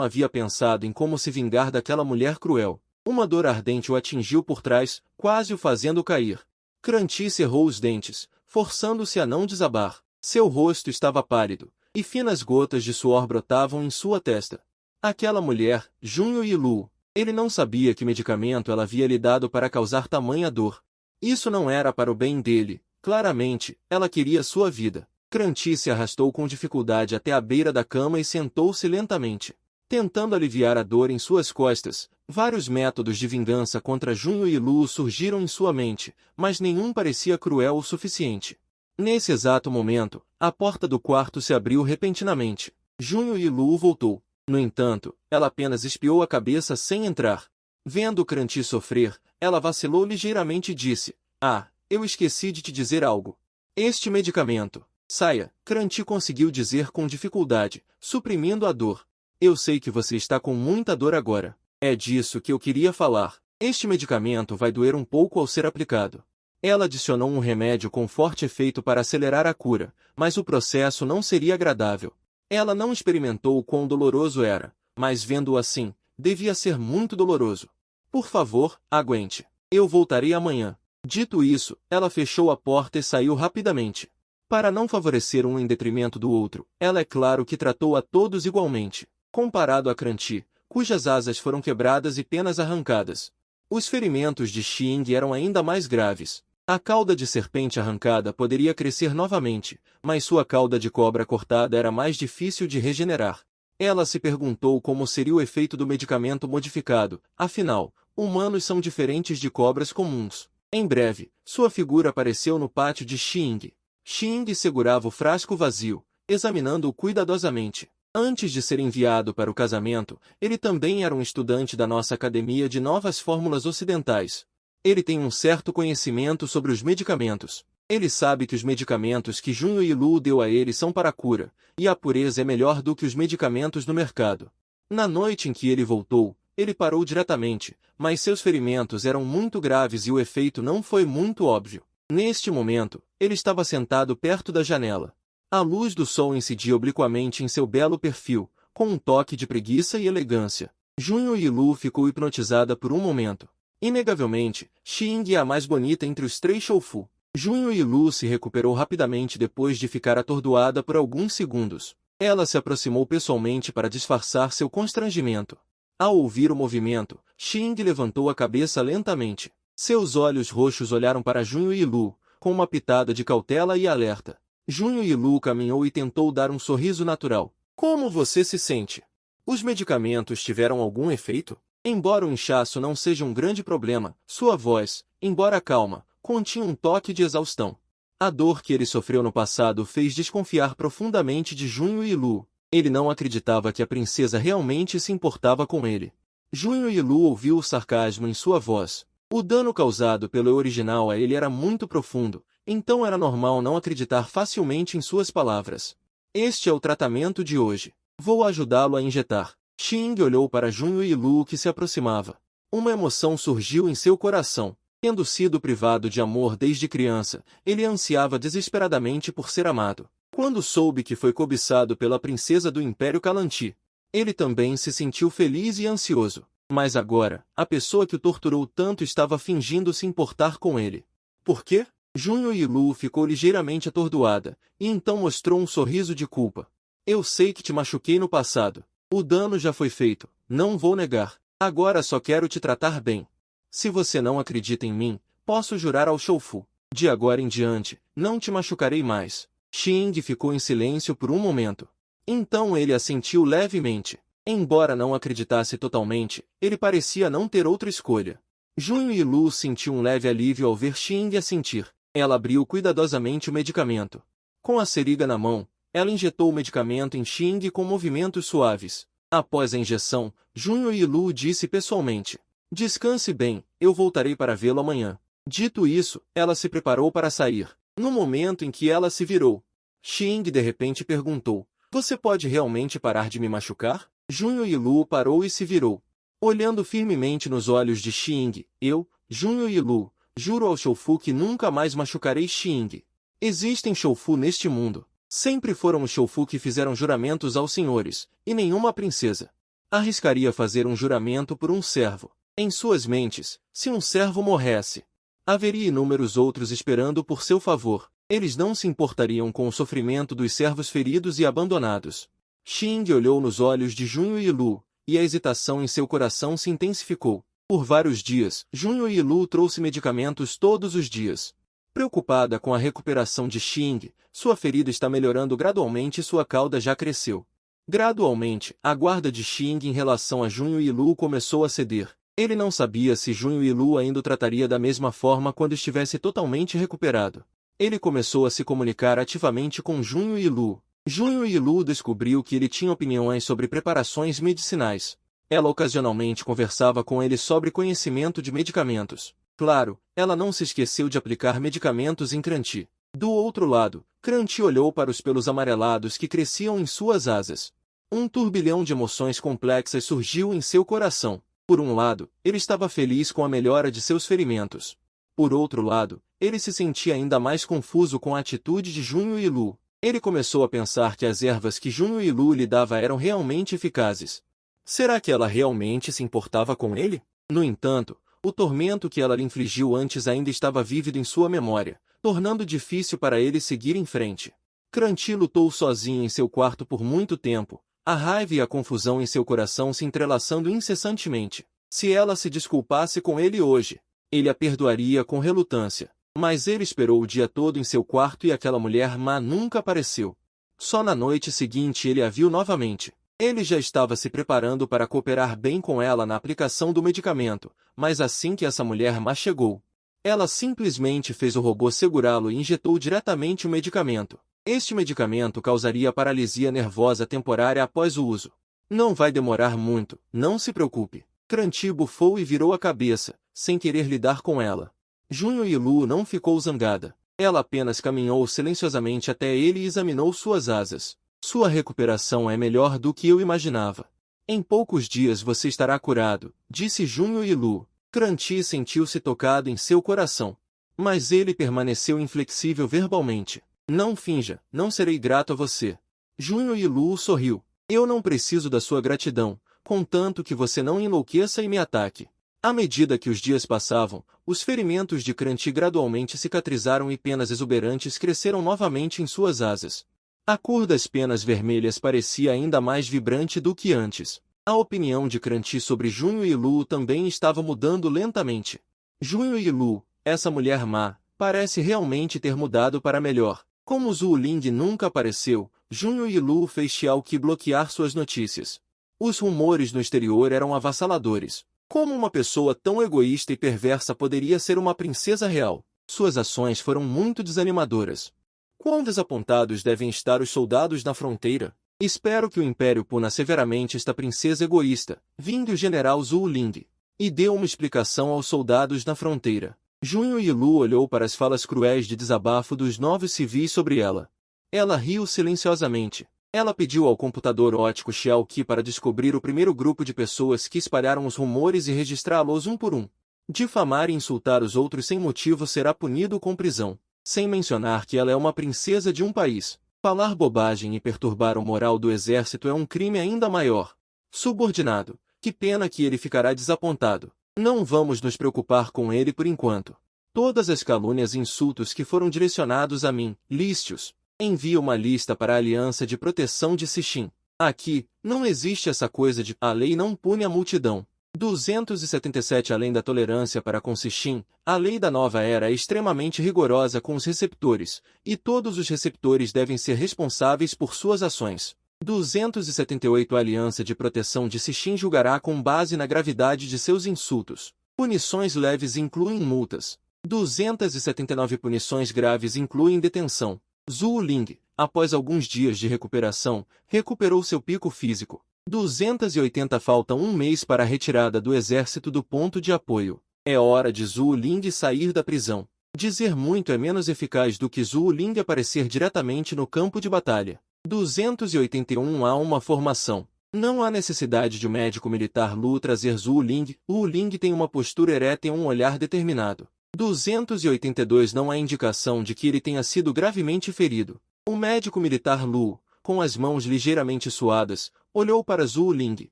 havia pensado em como se vingar daquela mulher cruel. Uma dor ardente o atingiu por trás, quase o fazendo cair. Cranti cerrou os dentes, forçando-se a não desabar. Seu rosto estava pálido, e finas gotas de suor brotavam em sua testa. Aquela mulher, Junho e Lu, ele não sabia que medicamento ela havia lhe dado para causar tamanha dor. Isso não era para o bem dele, claramente, ela queria sua vida. Cranti se arrastou com dificuldade até a beira da cama e sentou-se lentamente. Tentando aliviar a dor em suas costas, vários métodos de vingança contra Junho e Lu surgiram em sua mente, mas nenhum parecia cruel o suficiente. Nesse exato momento, a porta do quarto se abriu repentinamente. Junho e Lu voltou. No entanto, ela apenas espiou a cabeça sem entrar. Vendo Cranti sofrer, ela vacilou ligeiramente e disse: "Ah, eu esqueci de te dizer algo. Este medicamento." "Saia," Cranti conseguiu dizer com dificuldade, suprimindo a dor. "Eu sei que você está com muita dor agora. É disso que eu queria falar. Este medicamento vai doer um pouco ao ser aplicado." Ela adicionou um remédio com forte efeito para acelerar a cura, mas o processo não seria agradável. Ela não experimentou o quão doloroso era, mas vendo-o assim, devia ser muito doloroso. "Por favor, aguente. Eu voltarei amanhã." Dito isso, ela fechou a porta e saiu rapidamente. Para não favorecer um em detrimento do outro, ela é claro que tratou a todos igualmente. Comparado a Cranti, cujas asas foram quebradas e penas arrancadas. Os ferimentos de Xing eram ainda mais graves. A cauda de serpente arrancada poderia crescer novamente, mas sua cauda de cobra cortada era mais difícil de regenerar. Ela se perguntou como seria o efeito do medicamento modificado, afinal, humanos são diferentes de cobras comuns. Em breve, sua figura apareceu no pátio de Xing. Xing segurava o frasco vazio, examinando-o cuidadosamente. Antes de ser enviado para o casamento, ele também era um estudante da nossa Academia de Novas Fórmulas Ocidentais. Ele tem um certo conhecimento sobre os medicamentos. Ele sabe que os medicamentos que Junho e Lu deu a ele são para a cura, e a pureza é melhor do que os medicamentos no mercado. Na noite em que ele voltou, ele parou diretamente, mas seus ferimentos eram muito graves e o efeito não foi muito óbvio. Neste momento, ele estava sentado perto da janela. A luz do sol incidia obliquamente em seu belo perfil, com um toque de preguiça e elegância. Junho e Lu ficou hipnotizada por um momento. Inegavelmente, Xing é a mais bonita entre os três Shoufu. Junho e Lu se recuperou rapidamente depois de ficar atordoada por alguns segundos. Ela se aproximou pessoalmente para disfarçar seu constrangimento. Ao ouvir o movimento, Xing levantou a cabeça lentamente. Seus olhos roxos olharam para Junho e Lu, com uma pitada de cautela e alerta. Junho e Lu caminhou e tentou dar um sorriso natural. "Como você se sente? Os medicamentos tiveram algum efeito?" Embora o inchaço não seja um grande problema, sua voz, embora calma, continha um toque de exaustão. A dor que ele sofreu no passado fez desconfiar profundamente de Junho e Lu. Ele não acreditava que a princesa realmente se importava com ele. Junho e Lu ouviu o sarcasmo em sua voz. O dano causado pelo original a ele era muito profundo, então era normal não acreditar facilmente em suas palavras. "Este é o tratamento de hoje. Vou ajudá-lo a injetar." Xing olhou para Junho e Lu que se aproximava. Uma emoção surgiu em seu coração. Tendo sido privado de amor desde criança, ele ansiava desesperadamente por ser amado. Quando soube que foi cobiçado pela princesa do Império Calanti, ele também se sentiu feliz e ansioso. Mas agora, a pessoa que o torturou tanto estava fingindo se importar com ele. Por quê? Junho e Lu ficou ligeiramente atordoada, e então mostrou um sorriso de culpa. "Eu sei que te machuquei no passado. O dano já foi feito, não vou negar. Agora só quero te tratar bem. Se você não acredita em mim, posso jurar ao Shoufu. De agora em diante, não te machucarei mais." Xing ficou em silêncio por um momento. Então ele assentiu levemente. Embora não acreditasse totalmente, ele parecia não ter outra escolha. Junho e Lu sentiu um leve alívio ao ver Xing assentir. Ela abriu cuidadosamente o medicamento. Com a seringa na mão, Ela injetou o medicamento em Xing com movimentos suaves. Após a injeção, Junho Yilu disse pessoalmente: "Descanse bem, eu voltarei para vê-lo amanhã." Dito isso, ela se preparou para sair. No momento em que ela se virou, Xing de repente perguntou: "Você pode realmente parar de me machucar?" Junho Yilu parou e se virou. Olhando firmemente nos olhos de Xing, "Eu, Junho Yilu, juro ao Shoufu que nunca mais machucarei Xing. Existem Shoufu neste mundo. Sempre foram os Shoufu que fizeram juramentos aos senhores, e nenhuma princesa arriscaria fazer um juramento por um servo. Em suas mentes, se um servo morresse, haveria inúmeros outros esperando por seu favor. Eles não se importariam com o sofrimento dos servos feridos e abandonados." Xing olhou nos olhos de Junho Yilu, e a hesitação em seu coração se intensificou. Por vários dias, Junho Yilu trouxe medicamentos todos os dias. Preocupada com a recuperação de Xing, sua ferida está melhorando gradualmente e sua cauda já cresceu. Gradualmente, a guarda de Xing em relação a Junho Yilu começou a ceder. Ele não sabia se Junho Yilu ainda o trataria da mesma forma quando estivesse totalmente recuperado. Ele começou a se comunicar ativamente com Junho Yilu. Junho Yilu descobriu que ele tinha opiniões sobre preparações medicinais. Ela ocasionalmente conversava com ele sobre conhecimento de medicamentos. Claro, ela não se esqueceu de aplicar medicamentos em Cranti. Do outro lado, Cranti olhou para os pelos amarelados que cresciam em suas asas. Um turbilhão de emoções complexas surgiu em seu coração. Por um lado, ele estava feliz com a melhora de seus ferimentos. Por outro lado, ele se sentia ainda mais confuso com a atitude de Junho Yilu. Ele começou a pensar que as ervas que Junho Yilu lhe dava eram realmente eficazes. Será que ela realmente se importava com ele? No entanto, o tormento que ela lhe infligiu antes ainda estava vívido em sua memória, tornando difícil para ele seguir em frente. Cranti lutou sozinho em seu quarto por muito tempo, a raiva e a confusão em seu coração se entrelaçando incessantemente. Se ela se desculpasse com ele hoje, ele a perdoaria com relutância. Mas ele esperou o dia todo em seu quarto e aquela mulher má nunca apareceu. Só na noite seguinte ele a viu novamente. Ele já estava se preparando para cooperar bem com ela na aplicação do medicamento, mas assim que essa mulher má chegou, ela simplesmente fez o robô segurá-lo e injetou diretamente o medicamento. Este medicamento causaria paralisia nervosa temporária após o uso. "Não vai demorar muito, não se preocupe." Cranti bufou e virou a cabeça, sem querer lidar com ela. Junho Yilu não ficou zangada. Ela apenas caminhou silenciosamente até ele e examinou suas asas. "Sua recuperação é melhor do que eu imaginava. Em poucos dias você estará curado", disse Junho Yilu. Cranti sentiu-se tocado em seu coração. Mas ele permaneceu inflexível verbalmente. "Não finja, não serei grato a você." Junho Yilu sorriu. "Eu não preciso da sua gratidão, contanto que você não enlouqueça e me ataque." À medida que os dias passavam, os ferimentos de Cranti gradualmente cicatrizaram e penas exuberantes cresceram novamente em suas asas. A cor das penas vermelhas parecia ainda mais vibrante do que antes. A opinião de Cranti sobre Junho Yilu também estava mudando lentamente. Junho Yilu, essa mulher má, parece realmente ter mudado para melhor. Como Zhu Ling nunca apareceu, Junho Yilu fez Xiao Qi bloquear suas notícias. Os rumores no exterior eram avassaladores. Como uma pessoa tão egoísta e perversa poderia ser uma princesa real? Suas ações foram muito desanimadoras. Quão desapontados devem estar os soldados na fronteira? Espero que o Império puna severamente esta princesa egoísta, vindo o general Zhu Ling, e deu uma explicação aos soldados na fronteira. Junho Yilu olhou para as falas cruéis de desabafo dos novos civis sobre ela. Ela riu silenciosamente. Ela pediu ao computador óptico Xiao Qi para descobrir o primeiro grupo de pessoas que espalharam os rumores e registrá-los um por um. Difamar e insultar os outros sem motivo será punido com prisão. Sem mencionar que ela é uma princesa de um país. Falar bobagem e perturbar o moral do exército é um crime ainda maior. Subordinado, que pena que ele ficará desapontado. Não vamos nos preocupar com ele por enquanto. Todas as calúnias e insultos que foram direcionados a mim, liste-os. Envie uma lista para a Aliança de Proteção de Sichin. Aqui, não existe essa coisa de a lei não pune a multidão. 277 Além da tolerância para com Sichin, a lei da nova era é extremamente rigorosa com os receptores, e todos os receptores devem ser responsáveis por suas ações. 278 A Aliança de Proteção de Sichin julgará com base na gravidade de seus insultos. Punições leves incluem multas. 279 Punições graves incluem detenção. Zhu Ling, Após alguns dias de recuperação, recuperou seu pico físico. 280 Falta um mês para a retirada do exército do ponto de apoio. É hora de Zhou Ling sair da prisão. Dizer muito é menos eficaz do que Zhou Ling aparecer diretamente no campo de batalha. 281 Há uma formação. Não há necessidade de o médico militar Lu trazer Zhou Ling. Lu Ling tem uma postura ereta e um olhar determinado. 282 Não há indicação de que ele tenha sido gravemente ferido. O médico militar Lu, com as mãos ligeiramente suadas, olhou para Zhou Ling,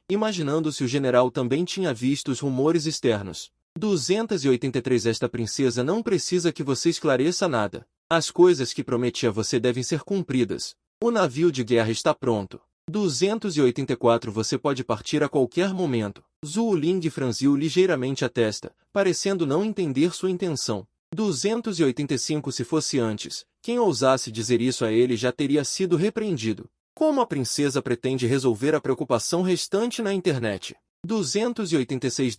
imaginando se o general também tinha visto os rumores externos. 283 Esta princesa não precisa que você esclareça nada. As coisas que prometi a você devem ser cumpridas. O navio de guerra está pronto. 284 Você pode partir a qualquer momento. Zhou Ling franziu ligeiramente a testa, parecendo não entender sua intenção. 285 Se fosse antes, quem ousasse dizer isso a ele já teria sido repreendido. Como a princesa pretende resolver a preocupação restante na internet? 286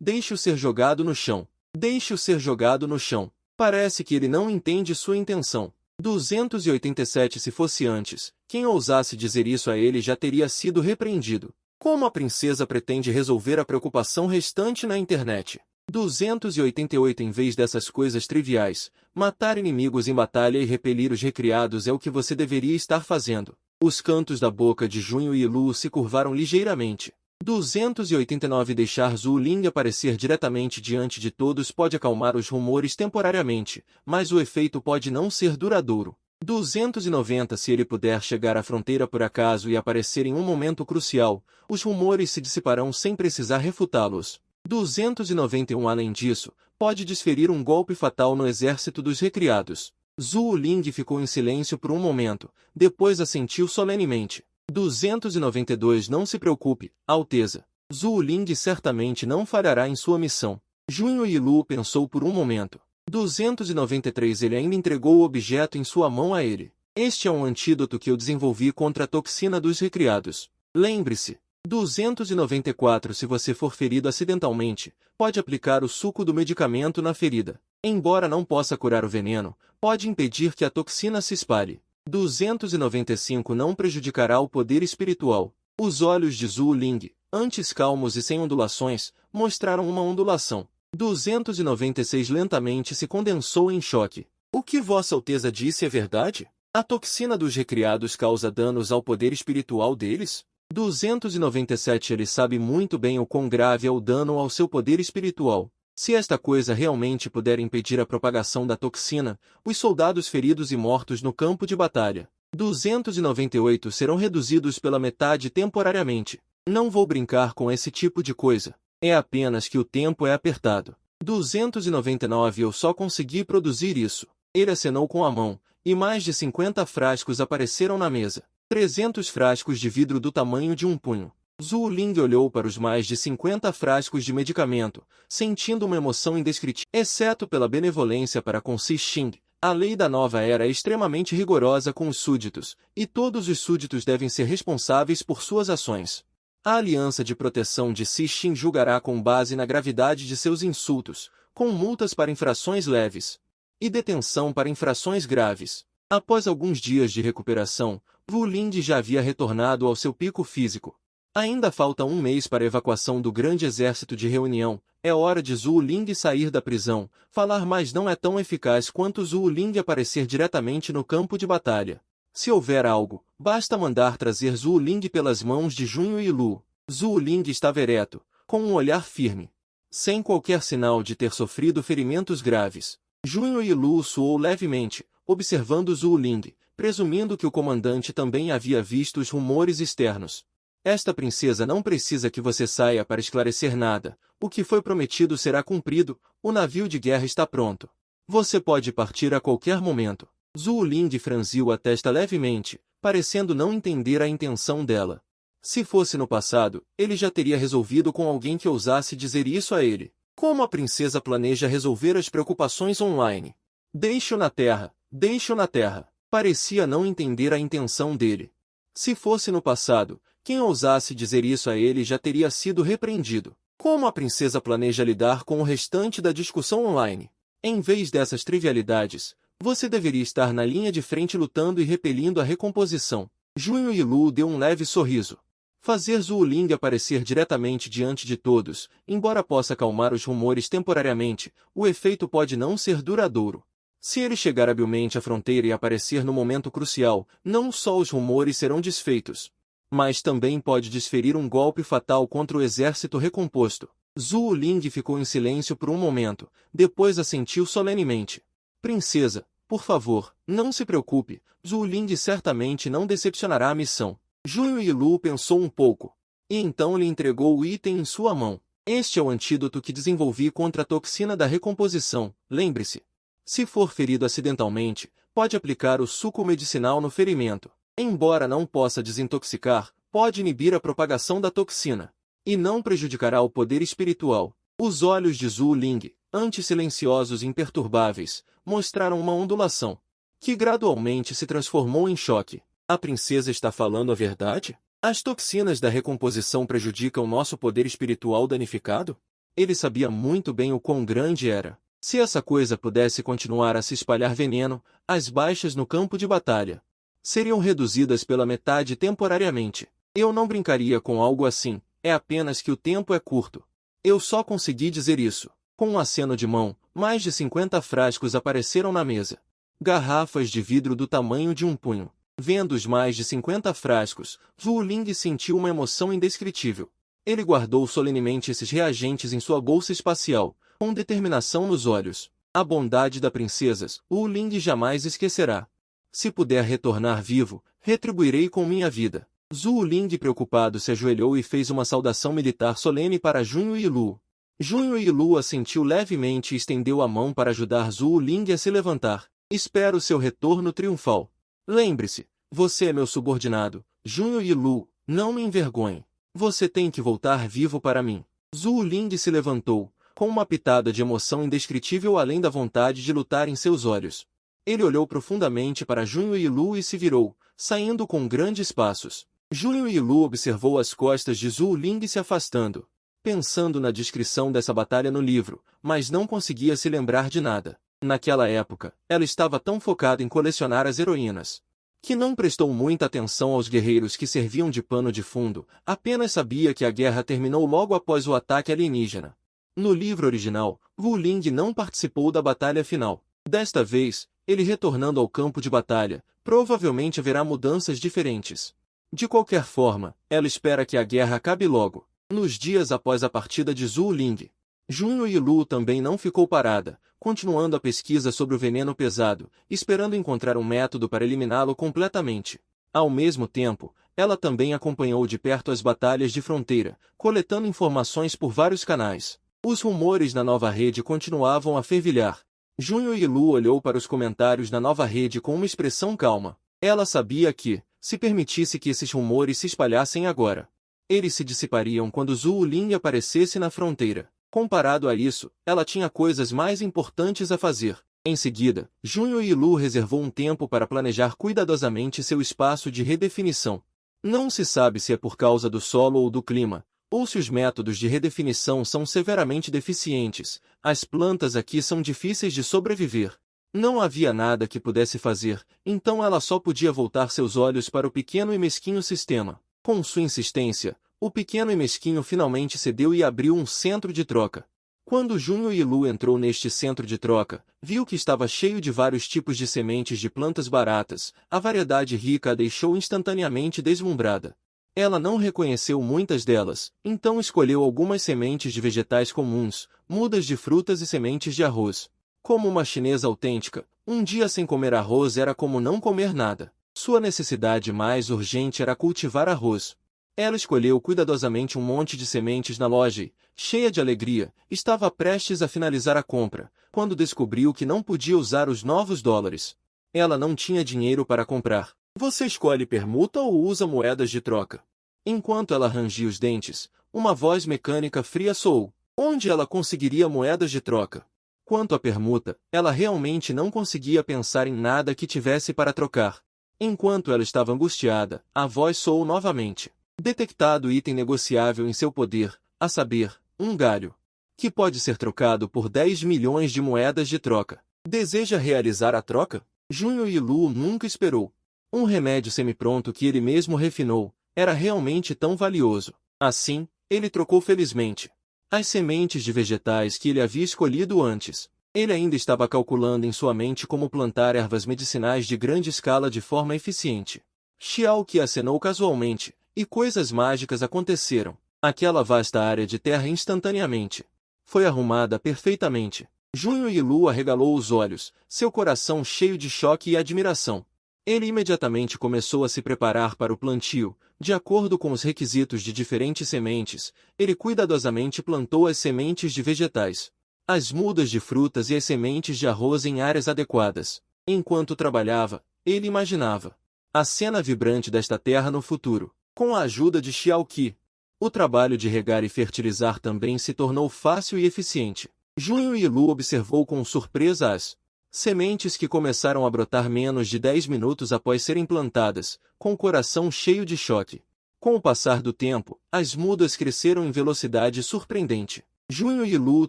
Deixe-o ser jogado no chão. Deixe-o ser jogado no chão. Parece que ele não entende sua intenção. 287 Se fosse antes, quem ousasse dizer isso a ele já teria sido repreendido. Como a princesa pretende resolver a preocupação restante na internet? 288 Em vez dessas coisas triviais, matar inimigos em batalha e repelir os recriados é o que você deveria estar fazendo. Os cantos da boca de Junho e Lu se curvaram ligeiramente. 289 Deixar Zhou Ling aparecer diretamente diante de todos pode acalmar os rumores temporariamente, mas o efeito pode não ser duradouro. 290 Se ele puder chegar à fronteira por acaso e aparecer em um momento crucial, os rumores se dissiparão sem precisar refutá-los. 291 Além disso, pode desferir um golpe fatal no exército dos recriados. Zhou Ling ficou em silêncio por um momento, depois assentiu solenemente. 292 Não se preocupe, Alteza. Zhou Ling certamente não falhará em sua missão. Junho e Lu pensou por um momento. 293 Ele ainda entregou o objeto em sua mão a ele. Este é um antídoto que eu desenvolvi contra a toxina dos recriados. Lembre-se. 294 Se você for ferido acidentalmente, pode aplicar o suco do medicamento na ferida. Embora não possa curar o veneno, pode impedir que a toxina se espalhe. 295 Não prejudicará o poder espiritual. Os olhos de Zhou Ling, antes calmos e sem ondulações, mostraram uma ondulação. 296 Lentamente se condensou em choque. O que Vossa Alteza disse é verdade? A toxina dos recriados causa danos ao poder espiritual deles? 297 Ele sabe muito bem o quão grave é o dano ao seu poder espiritual. Se esta coisa realmente puder impedir a propagação da toxina, os soldados feridos e mortos no campo de batalha, 298 serão reduzidos pela metade temporariamente. Não vou brincar com esse tipo de coisa. É apenas que o tempo é apertado. 299 Eu só consegui produzir isso. Ele acenou com a mão, e mais de 50 frascos apareceram na mesa. 300 frascos de vidro do tamanho de um punho. Zhou Ling olhou para os mais de 50 frascos de medicamento, sentindo uma emoção indescritível. Exceto pela benevolência para com Cixing, a lei da nova era é extremamente rigorosa com os súditos, e todos os súditos devem ser responsáveis por suas ações. A Aliança de Proteção de Cixing julgará com base na gravidade de seus insultos, com multas para infrações leves e detenção para infrações graves. Após alguns dias de recuperação, Wu Ling já havia retornado ao seu pico físico. Ainda falta um mês para a evacuação do grande exército de reunião. É hora de Zhou Ling sair da prisão. Falar mais não é tão eficaz quanto Zhou Ling aparecer diretamente no campo de batalha. Se houver algo, basta mandar trazer Zhou Ling pelas mãos de Junho e Lu. Zhou Ling estava ereto, com um olhar firme, sem qualquer sinal de ter sofrido ferimentos graves. Junho e Lu suou levemente, observando Zhou Ling, presumindo que o comandante também havia visto os rumores externos. Esta princesa não precisa que você saia para esclarecer nada. O que foi prometido será cumprido, o navio de guerra está pronto. Você pode partir a qualquer momento. Zhou Ling franziu a testa levemente, parecendo não entender a intenção dela. Se fosse no passado, ele já teria resolvido com alguém que ousasse dizer isso a ele. Como a princesa planeja resolver as preocupações online? Deixe-o na terra, deixe-o na terra. Parecia não entender a intenção dele. Se fosse no passado, quem ousasse dizer isso a ele já teria sido repreendido. Como a princesa planeja lidar com o restante da discussão online? Em vez dessas trivialidades, Você deveria estar na linha de frente lutando e repelindo a recomposição. Junho e Lu deu um leve sorriso. Fazer Zhu Ling aparecer diretamente diante de todos, embora possa acalmar os rumores temporariamente, o efeito pode não ser duradouro. Se ele chegar habilmente à fronteira e aparecer no momento crucial, não só os rumores serão desfeitos, mas também pode desferir um golpe fatal contra o exército recomposto. Zhu Ling ficou em silêncio por um momento, depois assentiu solenemente. Princesa, por favor, não se preocupe, Zhu Ling certamente não decepcionará a missão. Junho e Lu pensou um pouco. E então lhe entregou o item em sua mão. Este é o antídoto que desenvolvi contra a toxina da recomposição, lembre-se. Se for ferido acidentalmente, pode aplicar o suco medicinal no ferimento. Embora não possa desintoxicar, pode inibir a propagação da toxina. E não prejudicará o poder espiritual. Os olhos de Zhu Ling, antes silenciosos e imperturbáveis, mostraram uma ondulação, que gradualmente se transformou em choque. A princesa está falando a verdade? As toxinas da recomposição prejudicam nosso poder espiritual danificado? Ele sabia muito bem o quão grande era. Se essa coisa pudesse continuar a se espalhar veneno, as baixas no campo de batalha seriam reduzidas pela metade temporariamente. Eu não brincaria com algo assim, é apenas que o tempo é curto. Eu só consegui dizer isso. Com um aceno de mão, mais de 50 frascos apareceram na mesa. Garrafas de vidro do tamanho de um punho. Vendo os mais de 50 frascos, Zhu Ling sentiu uma emoção indescritível. Ele guardou solenemente esses reagentes em sua bolsa espacial, com determinação nos olhos. A bondade da princesa, Zhu Ling jamais esquecerá. Se puder retornar vivo, retribuirei com minha vida. Zhu Ling preocupado se ajoelhou e fez uma saudação militar solene para Junho e Lu. Junho e Lu assentiu levemente e estendeu a mão para ajudar Zhu Ling a se levantar. Espero seu retorno triunfal. Lembre-se, você é meu subordinado, Junho e Lu, não me envergonhe. Você tem que voltar vivo para mim. Zhu Ling se levantou, com uma pitada de emoção indescritível além da vontade de lutar em seus olhos. Ele olhou profundamente para Junho e Lu e se virou, saindo com grandes passos. Junho e Lu observou as costas de Zhu Ling se afastando, pensando na descrição dessa batalha no livro, mas não conseguia se lembrar de nada. Naquela época, ela estava tão focada em colecionar as heroínas, que não prestou muita atenção aos guerreiros que serviam de pano de fundo, apenas sabia que a guerra terminou logo após o ataque alienígena. No livro original, Wu Ling não participou da batalha final. Desta vez, ele retornando ao campo de batalha, provavelmente haverá mudanças diferentes. De qualquer forma, ela espera que a guerra acabe logo. Nos dias após a partida de Zhu Ling, Junho e Lu também não ficou parada, continuando a pesquisa sobre o veneno pesado, esperando encontrar um método para eliminá-lo completamente. Ao mesmo tempo, ela também acompanhou de perto as batalhas de fronteira, coletando informações por vários canais. Os rumores na nova rede continuavam a fervilhar. Junho e Lu olhou para os comentários na nova rede com uma expressão calma. Ela sabia que, se permitisse que esses rumores se espalhassem agora, eles se dissipariam quando Zhu Ling aparecesse na fronteira. Comparado a isso, ela tinha coisas mais importantes a fazer. Em seguida, Junho e Lu reservou um tempo para planejar cuidadosamente seu espaço de redefinição. Não se sabe se é por causa do solo ou do clima, ou se os métodos de redefinição são severamente deficientes. As plantas aqui são difíceis de sobreviver. Não havia nada que pudesse fazer, então ela só podia voltar seus olhos para o pequeno e mesquinho sistema. Com sua insistência, o pequeno e mesquinho finalmente cedeu e abriu um centro de troca. Quando Junho e Lu entrou neste centro de troca, viu que estava cheio de vários tipos de sementes de plantas baratas. A variedade rica a deixou instantaneamente deslumbrada. Ela não reconheceu muitas delas, então escolheu algumas sementes de vegetais comuns, mudas de frutas e sementes de arroz. Como uma chinesa autêntica, um dia sem comer arroz era como não comer nada. Sua necessidade mais urgente era cultivar arroz. Ela escolheu cuidadosamente um monte de sementes na loja e, cheia de alegria, estava prestes a finalizar a compra, quando descobriu que não podia usar os novos dólares. Ela não tinha dinheiro para comprar. Você escolhe permuta ou usa moedas de troca? Enquanto ela rangia os dentes, uma voz mecânica fria soou. Onde ela conseguiria moedas de troca? Quanto à permuta, ela realmente não conseguia pensar em nada que tivesse para trocar. Enquanto ela estava angustiada, a voz soou novamente. Detectado item negociável em seu poder, a saber, um galho, que pode ser trocado por 10 milhões de moedas de troca. Deseja realizar a troca? Junho Yilu nunca esperou. Um remédio semi-pronto que ele mesmo refinou era realmente tão valioso. Assim, ele trocou felizmente as sementes de vegetais que ele havia escolhido antes. Ele ainda estava calculando em sua mente como plantar ervas medicinais de grande escala de forma eficiente. Xiao Qi acenou casualmente, e coisas mágicas aconteceram. Aquela vasta área de terra instantaneamente foi arrumada perfeitamente. Junho Yilu arregalou os olhos, seu coração cheio de choque e admiração. Ele imediatamente começou a se preparar para o plantio. De acordo com os requisitos de diferentes sementes, ele cuidadosamente plantou as sementes de vegetais, as mudas de frutas e as sementes de arroz em áreas adequadas. Enquanto trabalhava, ele imaginava a cena vibrante desta terra no futuro. Com a ajuda de Xiao Qi, o trabalho de regar e fertilizar também se tornou fácil e eficiente. Junho Yilu observou com surpresa as sementes que começaram a brotar menos de 10 minutos após serem plantadas, com o coração cheio de choque. Com o passar do tempo, as mudas cresceram em velocidade surpreendente. Junho Yilu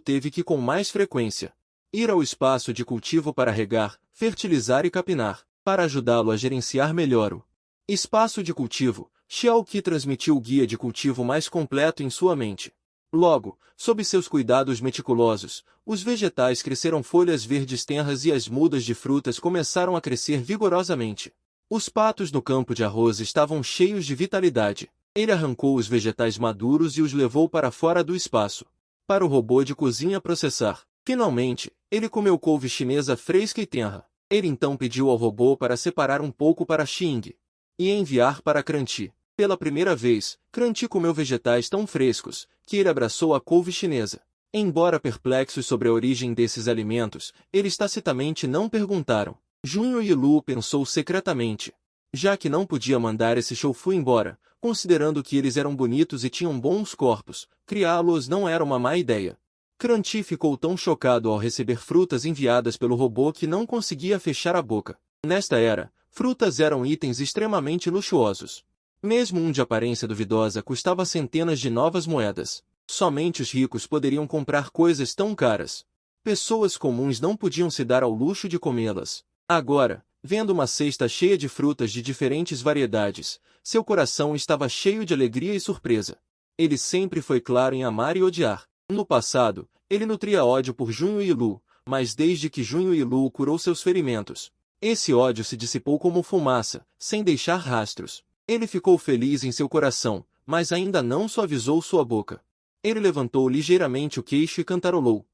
teve que com mais frequência ir ao espaço de cultivo para regar, fertilizar e capinar, para ajudá-lo a gerenciar melhor o espaço de cultivo. Xiao Qi transmitiu o guia de cultivo mais completo em sua mente. Logo, sob seus cuidados meticulosos, os vegetais cresceram folhas verdes tenras e as mudas de frutas começaram a crescer vigorosamente. Os patos no campo de arroz estavam cheios de vitalidade. Ele arrancou os vegetais maduros e os levou para fora do espaço, para o robô de cozinha processar. Finalmente, ele comeu couve chinesa fresca e tenra. Ele então pediu ao robô para separar um pouco para Xing e enviar para Cranti. Pela primeira vez, Cranti comeu vegetais tão frescos que ele abraçou a couve chinesa. Embora perplexos sobre a origem desses alimentos, eles tacitamente não perguntaram. Junho Yilu pensou secretamente. Já que não podia mandar esse Shoufu embora, considerando que eles eram bonitos e tinham bons corpos, criá-los não era uma má ideia. Cranti ficou tão chocado ao receber frutas enviadas pelo robô que não conseguia fechar a boca. Nesta era, frutas eram itens extremamente luxuosos. Mesmo um de aparência duvidosa custava centenas de novas moedas. Somente os ricos poderiam comprar coisas tão caras. Pessoas comuns não podiam se dar ao luxo de comê-las. Agora, vendo uma cesta cheia de frutas de diferentes variedades, seu coração estava cheio de alegria e surpresa. Ele sempre foi claro em amar e odiar. No passado, ele nutria ódio por Junho Yilu, mas desde que Junho Yilu curou seus ferimentos, esse ódio se dissipou como fumaça, sem deixar rastros. Ele ficou feliz em seu coração, mas ainda não suavizou sua boca. Ele levantou ligeiramente o queixo e cantarolou.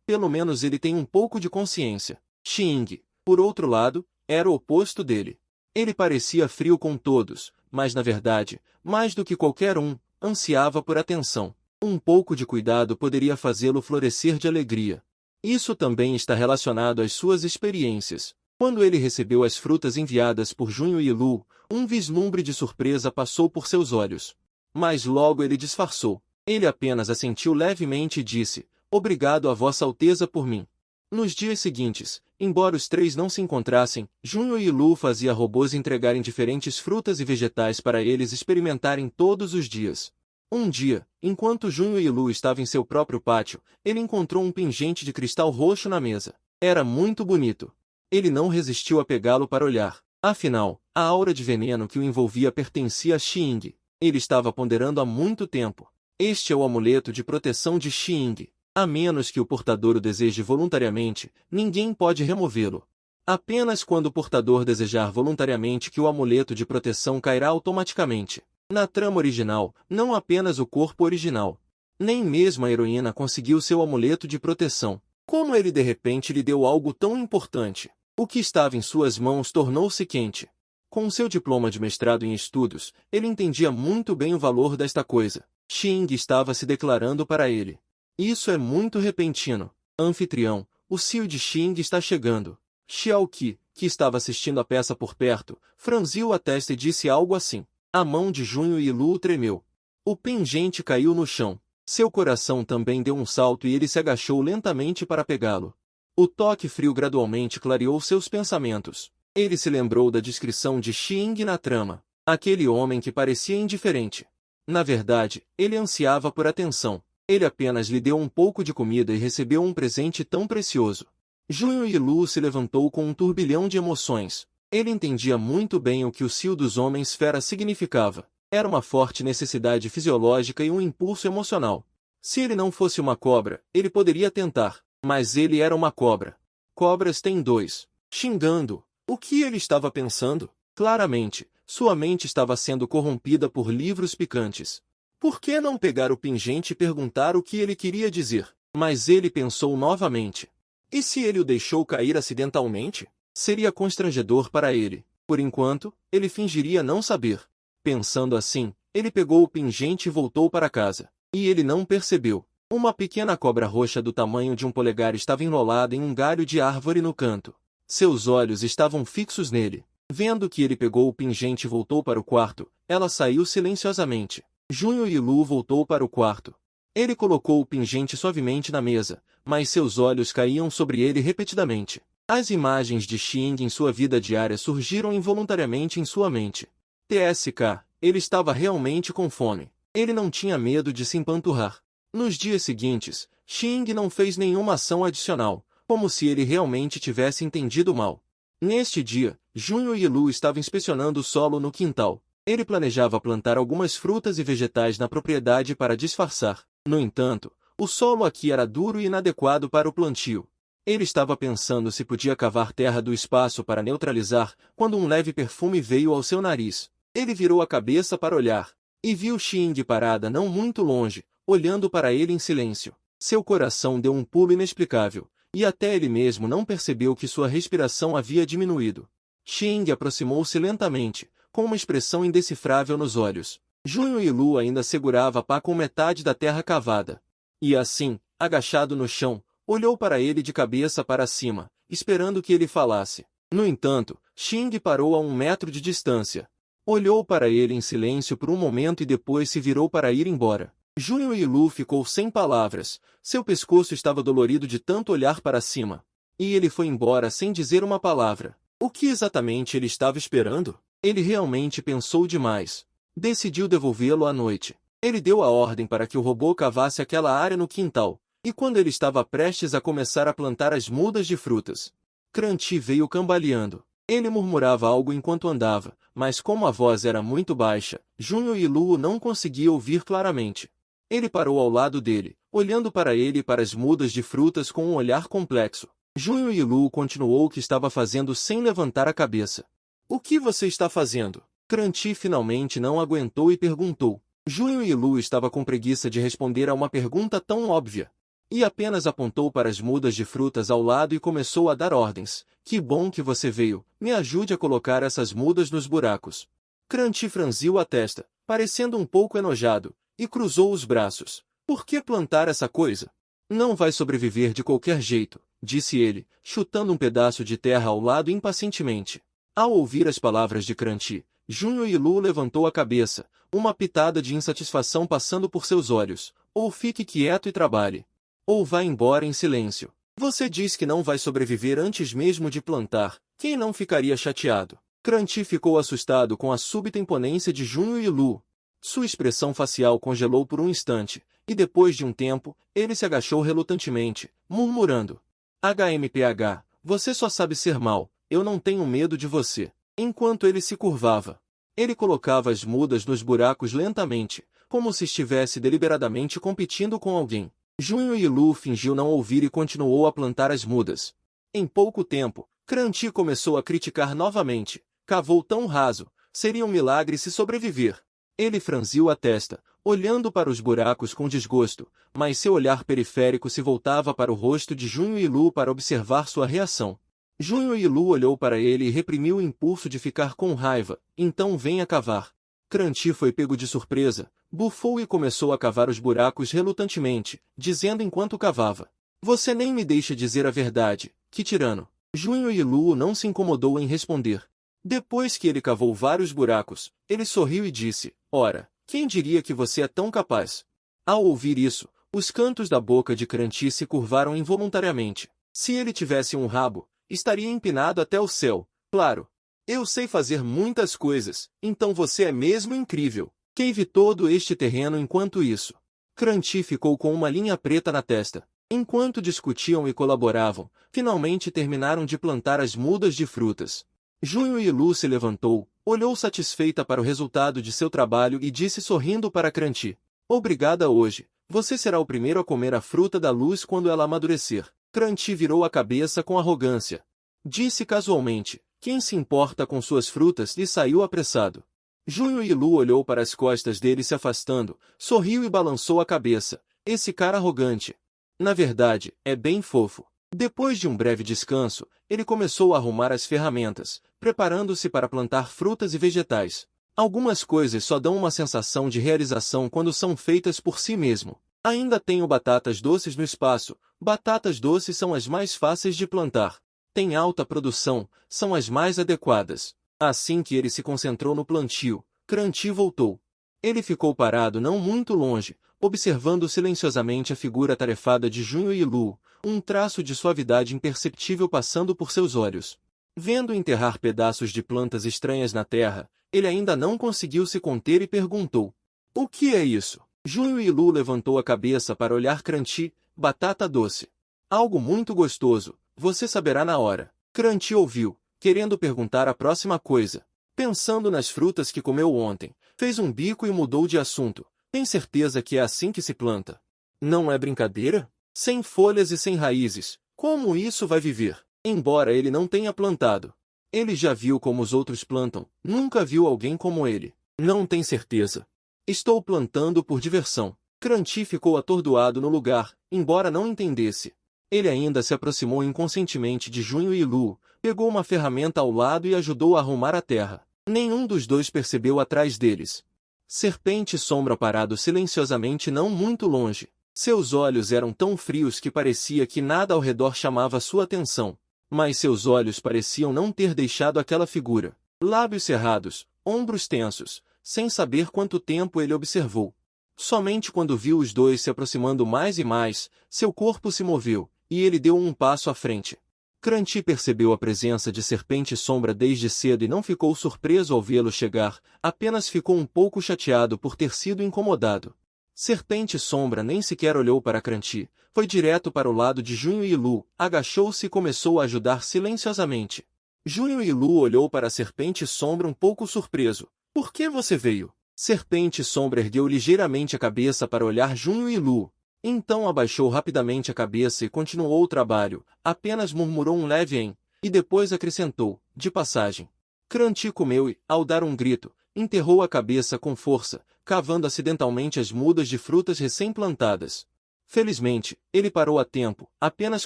Pelo menos ele tem um pouco de consciência. Xing, por outro lado, era o oposto dele. Ele parecia frio com todos, mas na verdade, mais do que qualquer um, ansiava por atenção. Um pouco de cuidado poderia fazê-lo florescer de alegria. Isso também está relacionado às suas experiências. Quando ele recebeu as frutas enviadas por Junho Yilu, um vislumbre de surpresa passou por seus olhos. Mas logo ele disfarçou. Ele apenas assentiu levemente e disse, "Obrigado a Vossa Alteza por mim." Nos dias seguintes, embora os três não se encontrassem, Junho Yilu fazia robôs entregarem diferentes frutas e vegetais para eles experimentarem todos os dias. Um dia, enquanto Junho Yilu estava em seu próprio pátio, ele encontrou um pingente de cristal roxo na mesa. Era muito bonito. Ele não resistiu a pegá-lo para olhar. Afinal, a aura de veneno que o envolvia pertencia a Xing. Ele estava ponderando há muito tempo. Este é o amuleto de proteção de Xing. A menos que o portador o deseje voluntariamente, ninguém pode removê-lo. Apenas quando o portador desejar voluntariamente que o amuleto de proteção cairá automaticamente. Na trama original, não apenas o corpo original, nem mesmo a heroína conseguiu seu amuleto de proteção. Como ele de repente lhe deu algo tão importante? O que estava em suas mãos tornou-se quente. Com seu diploma de mestrado em estudos, ele entendia muito bem o valor desta coisa. Xing estava se declarando para ele. Isso é muito repentino. Anfitrião, o Cio de Xing está chegando. Xiao Qi, que estava assistindo a peça por perto, franziu a testa e disse algo assim. A mão de Junho Yilu tremeu. O pingente caiu no chão. Seu coração também deu um salto e ele se agachou lentamente para pegá-lo. O toque frio gradualmente clareou seus pensamentos. Ele se lembrou da descrição de Xing na trama. Aquele homem que parecia indiferente. Na verdade, ele ansiava por atenção. Ele apenas lhe deu um pouco de comida e recebeu um presente tão precioso. Junho Yilu se levantou com um turbilhão de emoções. Ele entendia muito bem o que o cio dos homens fera significava. Era uma forte necessidade fisiológica e um impulso emocional. Se ele não fosse uma cobra, ele poderia tentar, mas ele era uma cobra. Cobras têm dois. Xingando. O que ele estava pensando? Claramente, sua mente estava sendo corrompida por livros picantes. Por que não pegar o pingente e perguntar o que ele queria dizer? Mas ele pensou novamente. E se ele o deixou cair acidentalmente? Seria constrangedor para ele. Por enquanto, ele fingiria não saber. Pensando assim, ele pegou o pingente e voltou para casa. E ele não percebeu. Uma pequena cobra roxa do tamanho de um polegar estava enrolada em um galho de árvore no canto. Seus olhos estavam fixos nele. Vendo que ele pegou o pingente e voltou para o quarto, ela saiu silenciosamente. Junho Yilu voltou para o quarto. Ele colocou o pingente suavemente na mesa, mas seus olhos caíam sobre ele repetidamente. As imagens de Xing em sua vida diária surgiram involuntariamente em sua mente. TSK, ele estava realmente com fome. Ele não tinha medo de se empanturrar. Nos dias seguintes, Xing não fez nenhuma ação adicional, como se ele realmente tivesse entendido mal. Neste dia, Junho Yilu estava inspecionando o solo no quintal. Ele planejava plantar algumas frutas e vegetais na propriedade para disfarçar. No entanto, o solo aqui era duro e inadequado para o plantio. Ele estava pensando se podia cavar terra do espaço para neutralizar, quando um leve perfume veio ao seu nariz. Ele virou a cabeça para olhar, e viu Xing parada não muito longe, olhando para ele em silêncio. Seu coração deu um pulo inexplicável, e até ele mesmo não percebeu que sua respiração havia diminuído. Xing aproximou-se lentamente, com uma expressão indecifrável nos olhos. Junho Yilu ainda segurava a pá com metade da terra cavada. E assim, agachado no chão, olhou para ele de cabeça para cima, esperando que ele falasse. No entanto, Xing parou a 1 metro de distância. Olhou para ele em silêncio por um momento e depois se virou para ir embora. Junho Yilu ficou sem palavras. Seu pescoço estava dolorido de tanto olhar para cima. E ele foi embora sem dizer uma palavra. O que exatamente ele estava esperando? Ele realmente pensou demais. Decidiu devolvê-lo à noite. Ele deu a ordem para que o robô cavasse aquela área no quintal. E quando ele estava prestes a começar a plantar as mudas de frutas, Cranti veio cambaleando. Ele murmurava algo enquanto andava, mas como a voz era muito baixa, Junho Yilu não conseguia ouvir claramente. Ele parou ao lado dele, olhando para ele e para as mudas de frutas com um olhar complexo. Junho Yilu continuou o que estava fazendo sem levantar a cabeça. O que você está fazendo? Cranti finalmente não aguentou e perguntou. Junho Yilu estava com preguiça de responder a uma pergunta tão óbvia. E apenas apontou para as mudas de frutas ao lado e começou a dar ordens. Que bom que você veio, me ajude a colocar essas mudas nos buracos. Cranti franziu a testa, parecendo um pouco enojado, e cruzou os braços. Por que plantar essa coisa? Não vai sobreviver de qualquer jeito, disse ele, chutando um pedaço de terra ao lado impacientemente. Ao ouvir as palavras de Cranti, Junho Yilu levantou a cabeça, uma pitada de insatisfação passando por seus olhos. Ou fique quieto e trabalhe. Ou vá embora em silêncio. Você diz que não vai sobreviver antes mesmo de plantar. Quem não ficaria chateado? Cranti ficou assustado com a súbita imponência de Junho Yilu. Sua expressão facial congelou por um instante, e depois de um tempo, ele se agachou relutantemente, murmurando. HMPH, você só sabe ser mal, eu não tenho medo de você. Enquanto ele se curvava, ele colocava as mudas nos buracos lentamente, como se estivesse deliberadamente competindo com alguém. Junho Yilu fingiu não ouvir e continuou a plantar as mudas. Em pouco tempo, Cranti começou a criticar novamente. Cavou tão raso, seria um milagre se sobreviver. Ele franziu a testa, olhando para os buracos com desgosto, mas seu olhar periférico se voltava para o rosto de Junho Yilu para observar sua reação. Junho Yilu olhou para ele e reprimiu o impulso de ficar com raiva. Então venha cavar. Cranti foi pego de surpresa, bufou e começou a cavar os buracos relutantemente, dizendo enquanto cavava. Você nem me deixa dizer a verdade, que tirano. Junho Yilu não se incomodou em responder. Depois que ele cavou vários buracos, ele sorriu e disse, ora, quem diria que você é tão capaz? Ao ouvir isso, os cantos da boca de Cranti se curvaram involuntariamente. Se ele tivesse um rabo, estaria empinado até o céu, claro. Eu sei fazer muitas coisas, então você é mesmo incrível. Cave todo este terreno enquanto isso. Cranti ficou com uma linha preta na testa. Enquanto discutiam e colaboravam, finalmente terminaram de plantar as mudas de frutas. Junho e Lu se levantou, olhou satisfeita para o resultado de seu trabalho e disse sorrindo para Cranti: "Obrigada hoje, você será o primeiro a comer a fruta da luz quando ela amadurecer." Cranti virou a cabeça com arrogância. Disse casualmente: "Quem se importa com suas frutas?" e saiu apressado. Junho e Lu olhou para as costas dele se afastando, sorriu e balançou a cabeça. Esse cara arrogante. Na verdade, é bem fofo. Depois de um breve descanso, ele começou a arrumar as ferramentas, preparando-se para plantar frutas e vegetais. Algumas coisas só dão uma sensação de realização quando são feitas por si mesmo. Ainda tenho batatas doces no espaço. Batatas doces são as mais fáceis de plantar. Têm alta produção, são as mais adequadas. Assim que ele se concentrou no plantio, Cranti voltou. Ele ficou parado não muito longe, observando silenciosamente a figura atarefada de Junho e Lu, um traço de suavidade imperceptível passando por seus olhos. Vendo enterrar pedaços de plantas estranhas na terra, ele ainda não conseguiu se conter e perguntou: "O que é isso?" Junho e Lu levantou a cabeça para olhar Cranti. "Batata doce. Algo muito gostoso, você saberá na hora." Cranti ouviu, querendo perguntar a próxima coisa. Pensando nas frutas que comeu ontem, fez um bico e mudou de assunto. "Tem certeza que é assim que se planta? Não é brincadeira? Sem folhas e sem raízes, como isso vai viver?" Embora ele não tenha plantado. Ele já viu como os outros plantam, nunca viu alguém como ele. "Não tem certeza. Estou plantando por diversão." Cranti ficou atordoado no lugar, embora não entendesse. Ele ainda se aproximou inconscientemente de Junho e Lu, pegou uma ferramenta ao lado e ajudou a arrumar a terra. Nenhum dos dois percebeu atrás deles. Serpente Sombra parado silenciosamente não muito longe. Seus olhos eram tão frios que parecia que nada ao redor chamava sua atenção. Mas seus olhos pareciam não ter deixado aquela figura. Lábios cerrados, ombros tensos, sem saber quanto tempo ele observou. Somente quando viu os dois se aproximando mais e mais, seu corpo se moveu, e ele deu um passo à frente. Cranti percebeu a presença de Serpente Sombra desde cedo e não ficou surpreso ao vê-lo chegar, apenas ficou um pouco chateado por ter sido incomodado. Serpente Sombra nem sequer olhou para Cranti, foi direto para o lado de Junho e Lu, agachou-se e começou a ajudar silenciosamente. Junho e Lu olhou para a Serpente Sombra um pouco surpreso. "Por que você veio?" Serpente Sombra ergueu ligeiramente a cabeça para olhar Junho e Lu. Então abaixou rapidamente a cabeça e continuou o trabalho, apenas murmurou um leve em, e depois acrescentou: "De passagem." Cranti comeu e, ao dar um grito, enterrou a cabeça com força, cavando acidentalmente as mudas de frutas recém-plantadas. Felizmente, ele parou a tempo, apenas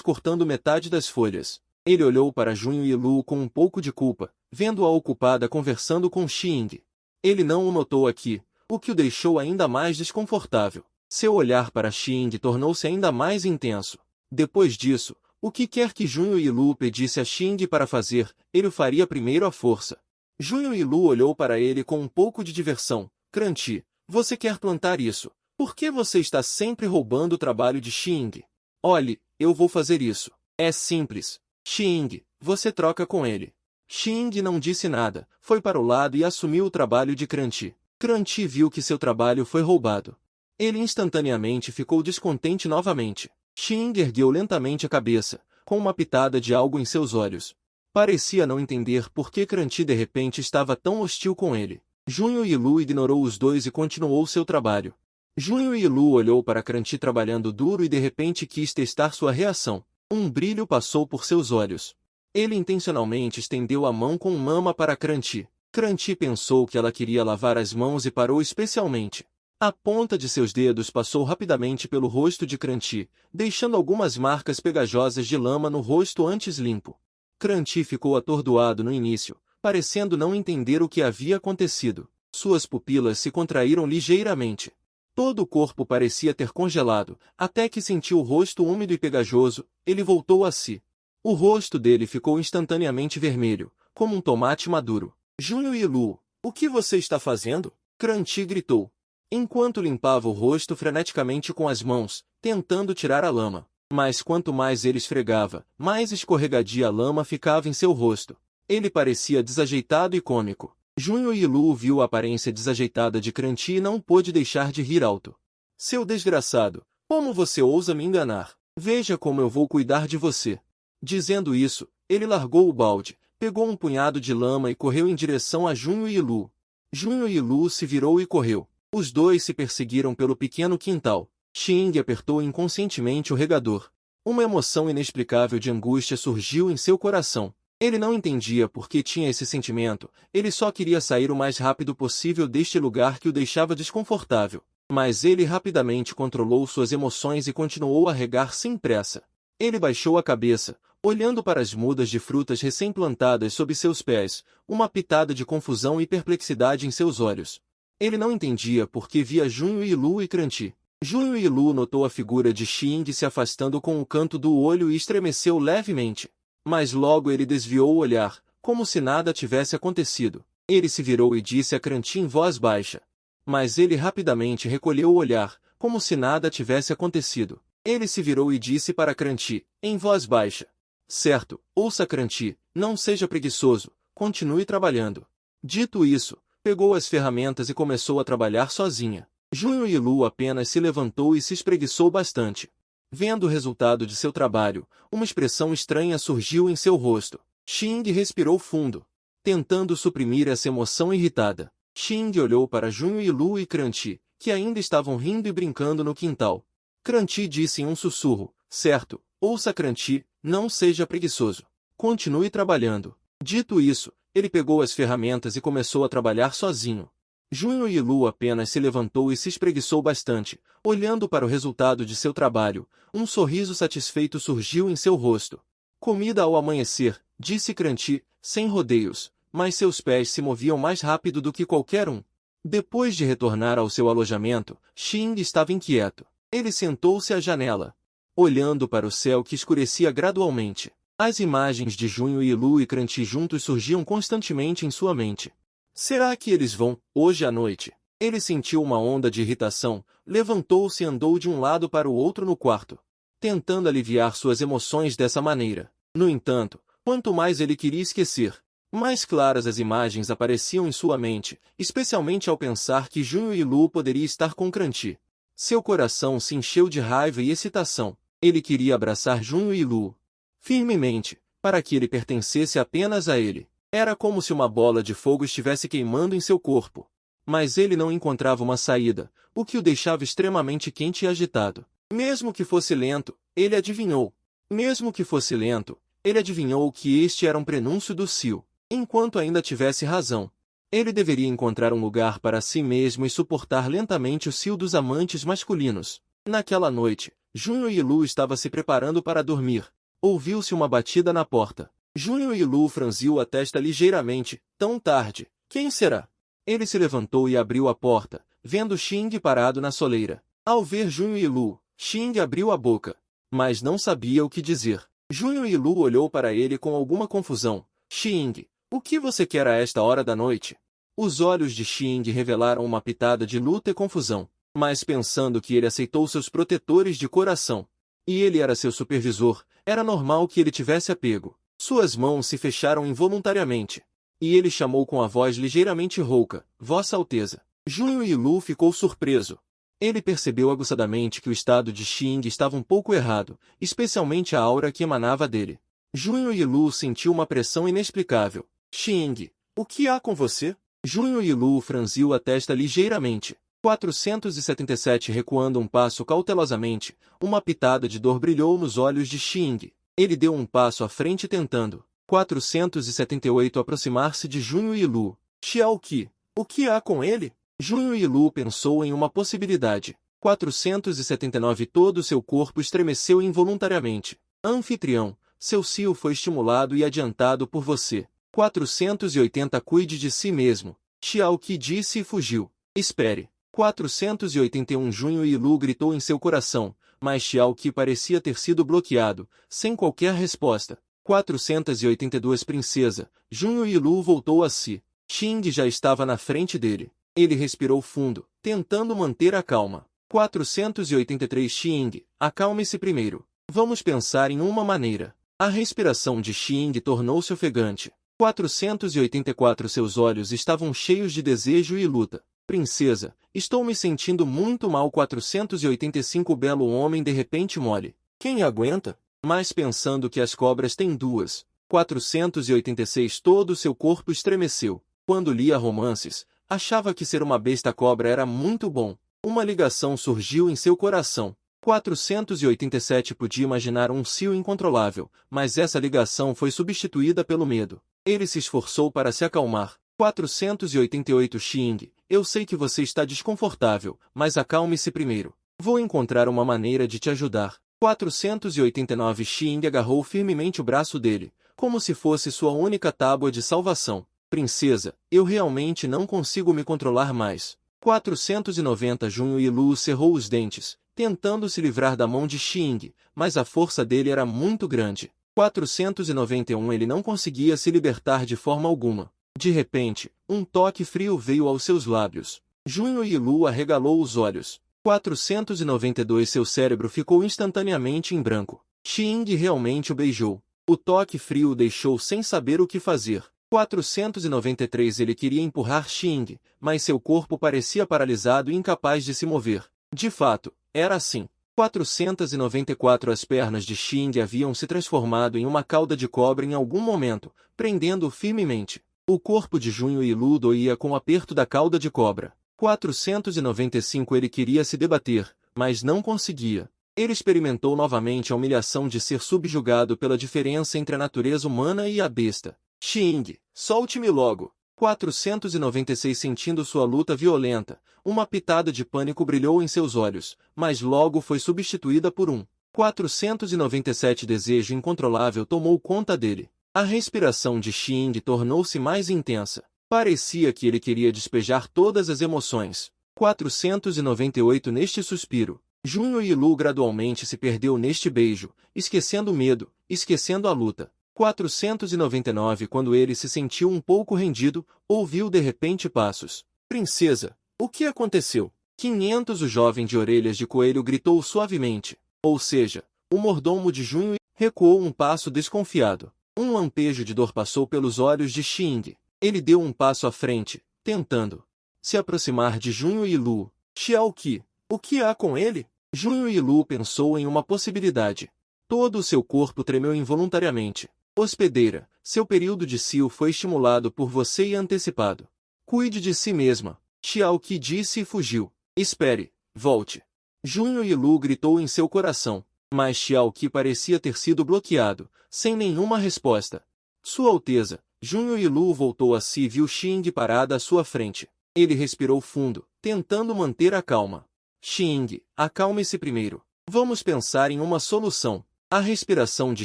cortando metade das folhas. Ele olhou para Junho e Lu com um pouco de culpa, vendo-a ocupada conversando com Xing. Ele não o notou aqui, o que o deixou ainda mais desconfortável. Seu olhar para Xing tornou-se ainda mais intenso. Depois disso, o que quer que Junho e Lu pedisse a Xing para fazer, ele o faria primeiro à força. Junho e Lu olhou para ele com um pouco de diversão. "Cranti, você quer plantar isso? Por que você está sempre roubando o trabalho de Xing?" "Olhe, eu vou fazer isso. É simples. Xing, você troca com ele." Xing não disse nada, foi para o lado e assumiu o trabalho de Cranti. Cranti viu que seu trabalho foi roubado. Ele instantaneamente ficou descontente novamente. Xing ergueu lentamente a cabeça, com uma pitada de algo em seus olhos. Parecia não entender por que Cranti de repente estava tão hostil com ele. Junho e Lu ignorou os dois e continuou seu trabalho. Junho e Lu olhou para Cranti trabalhando duro e de repente quis testar sua reação. Um brilho passou por seus olhos. Ele intencionalmente estendeu a mão com mama para Cranti. Cranti pensou que ela queria lavar as mãos e parou especialmente. A ponta de seus dedos passou rapidamente pelo rosto de Cranti, deixando algumas marcas pegajosas de lama no rosto antes limpo. Cranti ficou atordoado no início, parecendo não entender o que havia acontecido. Suas pupilas se contraíram ligeiramente. Todo o corpo parecia ter congelado, até que sentiu o rosto úmido e pegajoso. Ele voltou a si. O rosto dele ficou instantaneamente vermelho, como um tomate maduro. "Junho e Lu, o que você está fazendo?" Cranti gritou, enquanto limpava o rosto freneticamente com as mãos, tentando tirar a lama. Mas quanto mais ele esfregava, mais escorregadia a lama ficava em seu rosto. Ele parecia desajeitado e cômico. Junho e Lu viu a aparência desajeitada de Cranti e não pôde deixar de rir alto. "Seu desgraçado, como você ousa me enganar?" Veja como eu vou cuidar de você. Dizendo isso, ele largou o balde, pegou um punhado de lama e correu em direção a Junho e Lu. Junho e Lu se virou e correu. Os dois se perseguiram pelo pequeno quintal. Xing apertou inconscientemente o regador. Uma emoção inexplicável de angústia surgiu em seu coração. Ele não entendia por que tinha esse sentimento, ele só queria sair o mais rápido possível deste lugar que o deixava desconfortável. Mas ele rapidamente controlou suas emoções e continuou a regar sem pressa. Ele baixou a cabeça, olhando para as mudas de frutas recém-plantadas sob seus pés, uma pitada de confusão e perplexidade em seus olhos. Ele não entendia por que via Junho e Lu e Cranti. Junho e Lu notou a figura de Xing se afastando com o canto do olho e estremeceu levemente. Mas logo ele desviou o olhar, como se nada tivesse acontecido. Ele se virou e disse a Cranti em voz baixa. Mas ele rapidamente recolheu o olhar, como se nada tivesse acontecido. Ele se virou e disse para Cranti, em voz baixa. Certo, ouça Cranti, não seja preguiçoso, continue trabalhando. Dito isso, pegou as ferramentas e começou a trabalhar sozinha. Junho e Lu apenas se levantou e se espreguiçou bastante. Vendo o resultado de seu trabalho, uma expressão estranha surgiu em seu rosto. Xing respirou fundo, tentando suprimir essa emoção irritada. Xing olhou para Junho e Lu e Cranti, que ainda estavam rindo e brincando no quintal. Cranti disse em um sussurro, certo, ouça Cranti, não seja preguiçoso. Continue trabalhando. Dito isso, ele pegou as ferramentas e começou a trabalhar sozinho. Junho e Lu apenas se levantou e se espreguiçou bastante, olhando para o resultado de seu trabalho. Um sorriso satisfeito surgiu em seu rosto. Comida ao amanhecer, disse Cranti, sem rodeios, mas seus pés se moviam mais rápido do que qualquer um. Depois de retornar ao seu alojamento, Xing estava inquieto. Ele sentou-se à janela, olhando para o céu que escurecia gradualmente. As imagens de Junho e Lu e Cranti juntos surgiam constantemente em sua mente. Será que eles vão, hoje à noite? Ele sentiu uma onda de irritação, levantou-se e andou de um lado para o outro no quarto, tentando aliviar suas emoções dessa maneira. No entanto, quanto mais ele queria esquecer, mais claras as imagens apareciam em sua mente, especialmente ao pensar que Junho e Lu poderia estar com Cranti. Seu coração se encheu de raiva e excitação. Ele queria abraçar Junho e Lu firmemente, para que ele pertencesse apenas a ele. Era como se uma bola de fogo estivesse queimando em seu corpo. Mas ele não encontrava uma saída, o que o deixava extremamente quente e agitado. Mesmo que fosse lento, ele adivinhou. Mesmo que fosse lento, ele adivinhou que este era um prenúncio do cio. Enquanto ainda tivesse razão, ele deveria encontrar um lugar para si mesmo e suportar lentamente o cio dos amantes masculinos. Naquela noite, Junho e Lu estava se preparando para dormir. Ouviu-se uma batida na porta. Junho e Lu franziu a testa ligeiramente. Tão tarde. Quem será? Ele se levantou e abriu a porta, vendo Xing parado na soleira. Ao ver Junho e Lu, Xing abriu a boca, mas não sabia o que dizer. Junho e Lu olhou para ele com alguma confusão. Xing, o que você quer a esta hora da noite? Os olhos de Xing revelaram uma pitada de luta e confusão, mas pensando que ele aceitou seus protetores de coração, e ele era seu supervisor, era normal que ele tivesse apego. Suas mãos se fecharam involuntariamente, e ele chamou com a voz ligeiramente rouca, Vossa Alteza. Junho e Lu ficou surpreso. Ele percebeu aguçadamente que o estado de Xing estava um pouco errado, especialmente a aura que emanava dele. Junho e Lu sentiu uma pressão inexplicável. Xing, o que há com você? Junho e Lu franziu a testa ligeiramente. 477 recuando um passo cautelosamente, uma pitada de dor brilhou nos olhos de Xing. Ele deu um passo à frente tentando. 478 aproximar-se de Junho e Lu. Xiaoqi, o que há com ele? Junho e Lu pensou em uma possibilidade. 479 todo seu corpo estremeceu involuntariamente. Anfitrião, seu cio foi estimulado e adiantado por você. 480 cuide de si mesmo. Xiaoqi disse e fugiu. Espere. 481 Junho e Lu gritou em seu coração, mas Xiaoqi parecia ter sido bloqueado, sem qualquer resposta. 482 Princesa, Junho e Lu voltou a si. Xing já estava na frente dele. Ele respirou fundo, tentando manter a calma. 483 Xing, acalme-se primeiro. Vamos pensar em uma maneira. A respiração de Xing tornou-se ofegante. 484 Seus olhos estavam cheios de desejo e luta. Princesa, estou me sentindo muito mal. 485 Belo homem de repente mole. Quem aguenta? Mas pensando que as cobras têm duas. 486 Todo seu corpo estremeceu. Quando lia romances, achava que ser uma besta cobra era muito bom. Uma ligação surgiu em seu coração. 487 Podia imaginar um cio incontrolável, mas essa ligação foi substituída pelo medo. Ele se esforçou para se acalmar. 488 Xing, eu sei que você está desconfortável, mas acalme-se primeiro. Vou encontrar uma maneira de te ajudar. 489 Xing agarrou firmemente o braço dele, como se fosse sua única tábua de salvação. Princesa, eu realmente não consigo me controlar mais. 490 Junho e Lu cerrou os dentes, tentando se livrar da mão de Xing, mas a força dele era muito grande. 491 Ele não conseguia se libertar de forma alguma. De repente, um toque frio veio aos seus lábios. Junho e Lu arregalou os olhos. 492 Seu cérebro ficou instantaneamente em branco. Xing realmente o beijou. O toque frio o deixou sem saber o que fazer. 493 Ele queria empurrar Xing, mas seu corpo parecia paralisado e incapaz de se mover. De fato, era assim. 494 As pernas de Xing haviam se transformado em uma cauda de cobra em algum momento, prendendo-o firmemente. O corpo de Junho e Lu doía com o aperto da cauda de cobra. 495 Ele queria se debater, mas não conseguia. Ele experimentou novamente a humilhação de ser subjugado pela diferença entre a natureza humana e a besta. Xing, solte-me logo. 496 Sentindo sua luta violenta, uma pitada de pânico brilhou em seus olhos, mas logo foi substituída por um. 497 Desejo incontrolável tomou conta dele. A respiração de Xing tornou-se mais intensa. Parecia que ele queria despejar todas as emoções. 498 Neste suspiro, Junho e Lu gradualmente se perdeu neste beijo, esquecendo o medo, esquecendo a luta. 499 Quando ele se sentiu um pouco rendido, ouviu de repente passos. Princesa, o que aconteceu? 500 O jovem de orelhas de coelho gritou suavemente. Ou seja, o mordomo de Junho recuou um passo desconfiado. Um lampejo de dor passou pelos olhos de Xing. Ele deu um passo à frente, tentando se aproximar de Junho e Lu. Xiaoqi, o que há com ele? Junho e Lu pensou em uma possibilidade. Todo o seu corpo tremeu involuntariamente. Hospedeira, seu período de cio foi estimulado por você e antecipado. Cuide de si mesma, Xiaoqi disse e fugiu. Espere, volte. Junho e Lu gritou em seu coração, mas Xiaoqi parecia ter sido bloqueado, sem nenhuma resposta. Sua Alteza, Junho e Lu voltou a si e viu Xing parada à sua frente. Ele respirou fundo, tentando manter a calma. Xing, acalme-se primeiro. Vamos pensar em uma solução. A respiração de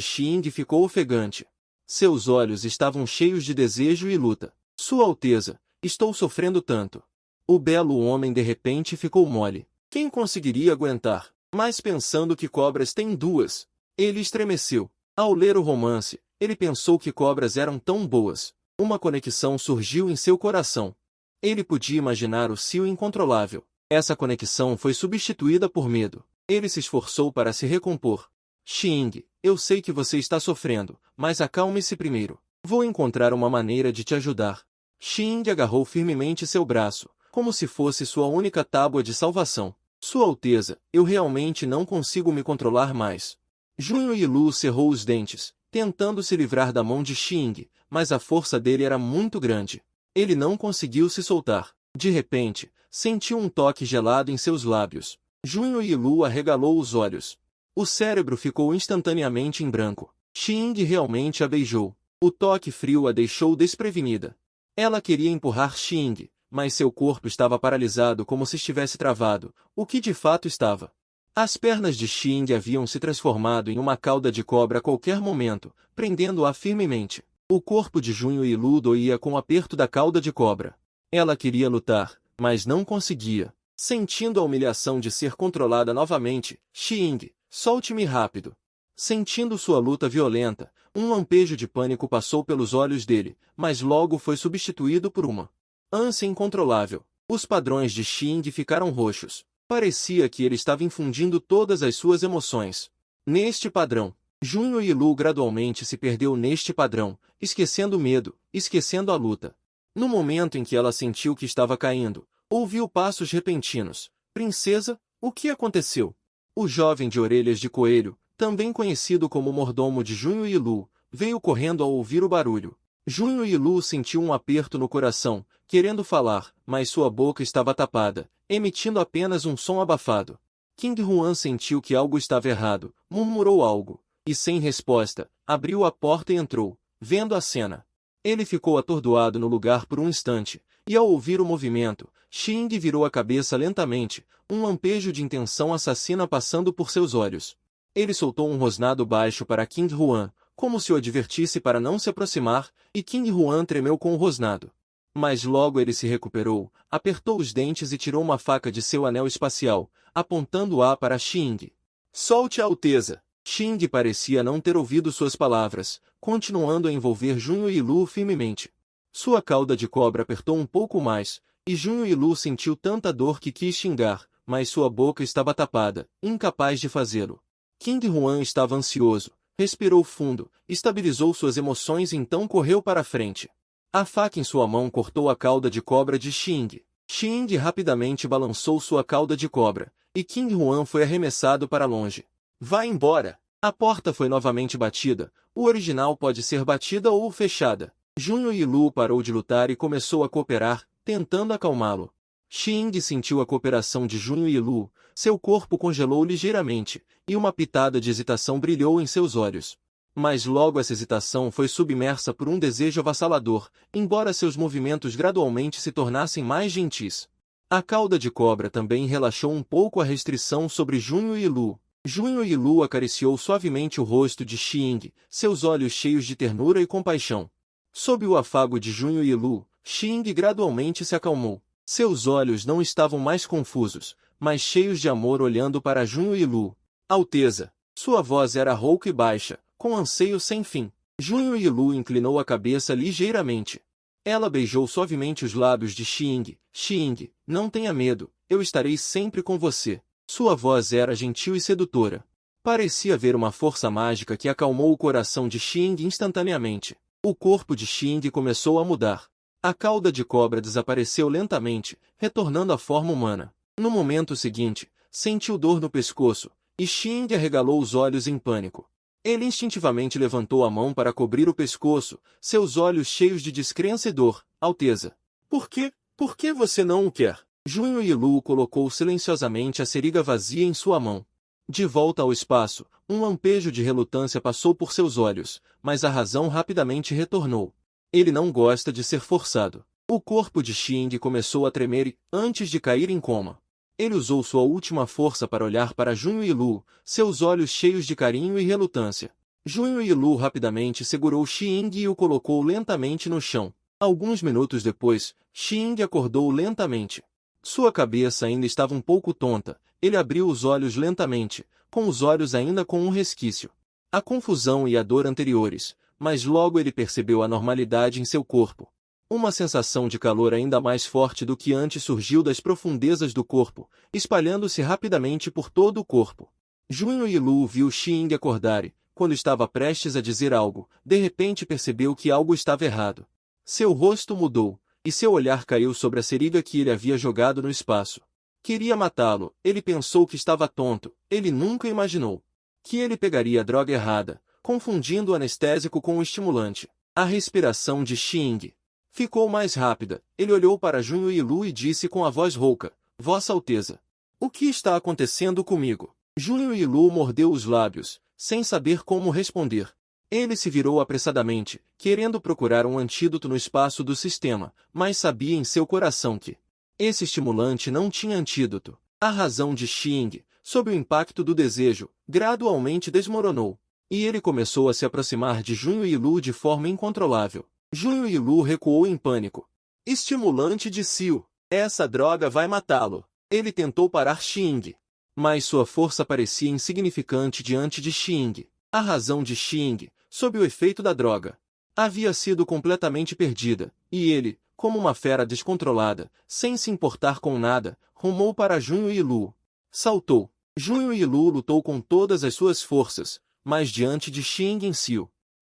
Xing ficou ofegante. Seus olhos estavam cheios de desejo e luta. Sua Alteza, estou sofrendo tanto. O belo homem de repente ficou mole. Quem conseguiria aguentar? Mas pensando que cobras têm duas, ele estremeceu. Ao ler o romance, ele pensou que cobras eram tão boas. Uma conexão surgiu em seu coração. Ele podia imaginar o cio incontrolável. Essa conexão foi substituída por medo. Ele se esforçou para se recompor. Xing, eu sei que você está sofrendo, mas acalme-se primeiro. Vou encontrar uma maneira de te ajudar. Xing agarrou firmemente seu braço, como se fosse sua única tábua de salvação. Sua Alteza, eu realmente não consigo me controlar mais. Junho e Lu cerrou os dentes, tentando se livrar da mão de Xing, mas a força dele era muito grande. Ele não conseguiu se soltar. De repente, sentiu um toque gelado em seus lábios. Junho e Lu arregalou os olhos. O cérebro ficou instantaneamente em branco. Xing realmente a beijou. O toque frio a deixou desprevenida. Ela queria empurrar Xing, mas seu corpo estava paralisado como se estivesse travado, o que de fato estava. As pernas de Xing haviam se transformado em uma cauda de cobra a qualquer momento, prendendo-a firmemente. O corpo de Junho e Lu doía com o aperto da cauda de cobra. Ela queria lutar, mas não conseguia. Sentindo a humilhação de ser controlada novamente, Xing, solte-me rápido. Sentindo sua luta violenta, um lampejo de pânico passou pelos olhos dele, mas logo foi substituído por uma ânsia incontrolável. Os padrões de Xing ficaram roxos. Parecia que ele estava infundindo todas as suas emoções. Neste padrão, Junho e Lu gradualmente se perdeu neste padrão, esquecendo o medo, esquecendo a luta. No momento em que ela sentiu que estava caindo, ouviu passos repentinos. Princesa, o que aconteceu? O jovem de orelhas de coelho também conhecido como mordomo de Junho Yilu, veio correndo ao ouvir o barulho. Junho Yilu sentiu um aperto no coração, querendo falar, mas sua boca estava tapada, emitindo apenas um som abafado. King Huan sentiu que algo estava errado, murmurou algo, e sem resposta, abriu a porta e entrou, vendo a cena. Ele ficou atordoado no lugar por um instante, e ao ouvir o movimento, Xing virou a cabeça lentamente, um lampejo de intenção assassina passando por seus olhos. Ele soltou um rosnado baixo para King Huan, como se o advertisse para não se aproximar, e King Huan tremeu com o rosnado. Mas logo ele se recuperou, apertou os dentes e tirou uma faca de seu anel espacial, apontando-a para Xing. Solte a Alteza! Xing parecia não ter ouvido suas palavras, continuando a envolver Junho Yilu firmemente. Sua cauda de cobra apertou um pouco mais, e Junho Yilu sentiu tanta dor que quis xingar, mas sua boca estava tapada, incapaz de fazê-lo. King Huan estava ansioso, respirou fundo, estabilizou suas emoções e então correu para a frente. A faca em sua mão cortou a cauda de cobra de Xing. Xing rapidamente balançou sua cauda de cobra, e King Huan foi arremessado para longe. Vá embora! A porta foi novamente batida, o original pode ser batida ou fechada. Junho Yilu parou de lutar e começou a cooperar, tentando acalmá-lo. Xing sentiu a cooperação de Junho Yilu, seu corpo congelou ligeiramente, e uma pitada de hesitação brilhou em seus olhos. Mas logo essa hesitação foi submersa por um desejo avassalador, embora seus movimentos gradualmente se tornassem mais gentis. A cauda de cobra também relaxou um pouco a restrição sobre Junho Yilu. Junho Yilu acariciou suavemente o rosto de Xing, seus olhos cheios de ternura e compaixão. Sob o afago de Junho Yilu, Xing gradualmente se acalmou. Seus olhos não estavam mais confusos, mas cheios de amor olhando para Junho Yilu. Alteza! Sua voz era rouca e baixa, com anseio sem fim. Junho Yilu inclinou a cabeça ligeiramente. Ela beijou suavemente os lábios de Xing. Xing, não tenha medo, eu estarei sempre com você. Sua voz era gentil e sedutora. Parecia haver uma força mágica que acalmou o coração de Xing instantaneamente. O corpo de Xing começou a mudar. A cauda de cobra desapareceu lentamente, retornando à forma humana. No momento seguinte, sentiu dor no pescoço, e Xing arregalou os olhos em pânico. Ele instintivamente levantou a mão para cobrir o pescoço, seus olhos cheios de descrença e dor. Alteza! Por quê? Por que você não o quer? Junho Yilu colocou silenciosamente a seringa vazia em sua mão. De volta ao espaço, um lampejo de relutância passou por seus olhos, mas a razão rapidamente retornou. Ele não gosta de ser forçado. O corpo de Xing começou a tremer antes de cair em coma. Ele usou sua última força para olhar para Junho Yilu, seus olhos cheios de carinho e relutância. Junho Yilu rapidamente segurou Xing e o colocou lentamente no chão. Alguns minutos depois, Xing acordou lentamente. Sua cabeça ainda estava um pouco tonta. Ele abriu os olhos lentamente, com os olhos ainda com um resquício. A confusão e a dor anteriores, mas logo ele percebeu a normalidade em seu corpo. Uma sensação de calor ainda mais forte do que antes surgiu das profundezas do corpo, espalhando-se rapidamente por todo o corpo. Junho Yilu viu Xing acordar e, quando estava prestes a dizer algo, de repente percebeu que algo estava errado. Seu rosto mudou, e seu olhar caiu sobre a seringa que ele havia jogado no espaço. Queria matá-lo, ele pensou que estava tonto, ele nunca imaginou que ele pegaria a droga errada, confundindo o anestésico com o estimulante. A respiração de Xing ficou mais rápida. Ele olhou para Junho Yilu e disse com a voz rouca: Vossa Alteza, o que está acontecendo comigo? Junho Yilu mordeu os lábios, sem saber como responder. Ele se virou apressadamente, querendo procurar um antídoto no espaço do sistema, mas sabia em seu coração que esse estimulante não tinha antídoto. A razão de Xing, sob o impacto do desejo, gradualmente desmoronou, e ele começou a se aproximar de Junho Yilu de forma incontrolável. Junho Yilu recuou em pânico. Estimulante de Sil. Essa droga vai matá-lo. Ele tentou parar Xing, mas sua força parecia insignificante diante de Xing. A razão de Xing, sob o efeito da droga, havia sido completamente perdida, e ele, como uma fera descontrolada, sem se importar com nada, rumou para Junho Yilu. Saltou. Junho Yilu lutou com todas as suas forças, mas diante de Xing em si,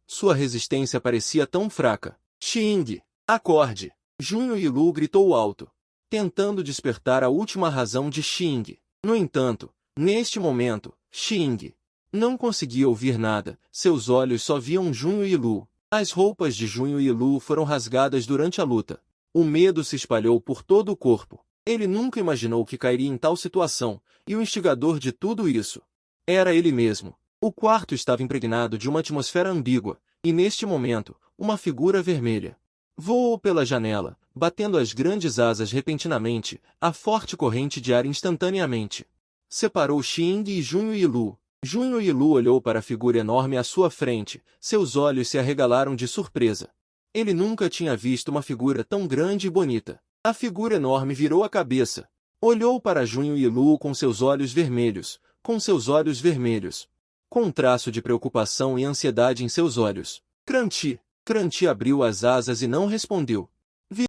sua resistência parecia tão fraca. Xing, acorde! Junho Yilu gritou alto, tentando despertar a última razão de Xing. No entanto, neste momento, Xing Não conseguia ouvir nada, seus olhos só viam Junho e Lu. As roupas de Junho e Lu foram rasgadas durante a luta. O medo se espalhou por todo o corpo. Ele nunca imaginou que cairia em tal situação, e o instigador de tudo isso era ele mesmo. O quarto estava impregnado de uma atmosfera ambígua, e neste momento, uma figura vermelha voou pela janela, batendo as grandes asas repentinamente, a forte corrente de ar instantaneamente separou Xing e Junho e Lu. Junho e Lu olhou para a figura enorme à sua frente, seus olhos se arregalaram de surpresa. Ele nunca tinha visto uma figura tão grande e bonita. A figura enorme virou a cabeça. Olhou para Junho e Lu com seus olhos vermelhos, com um traço de preocupação e ansiedade em seus olhos. Cranti abriu as asas e não respondeu.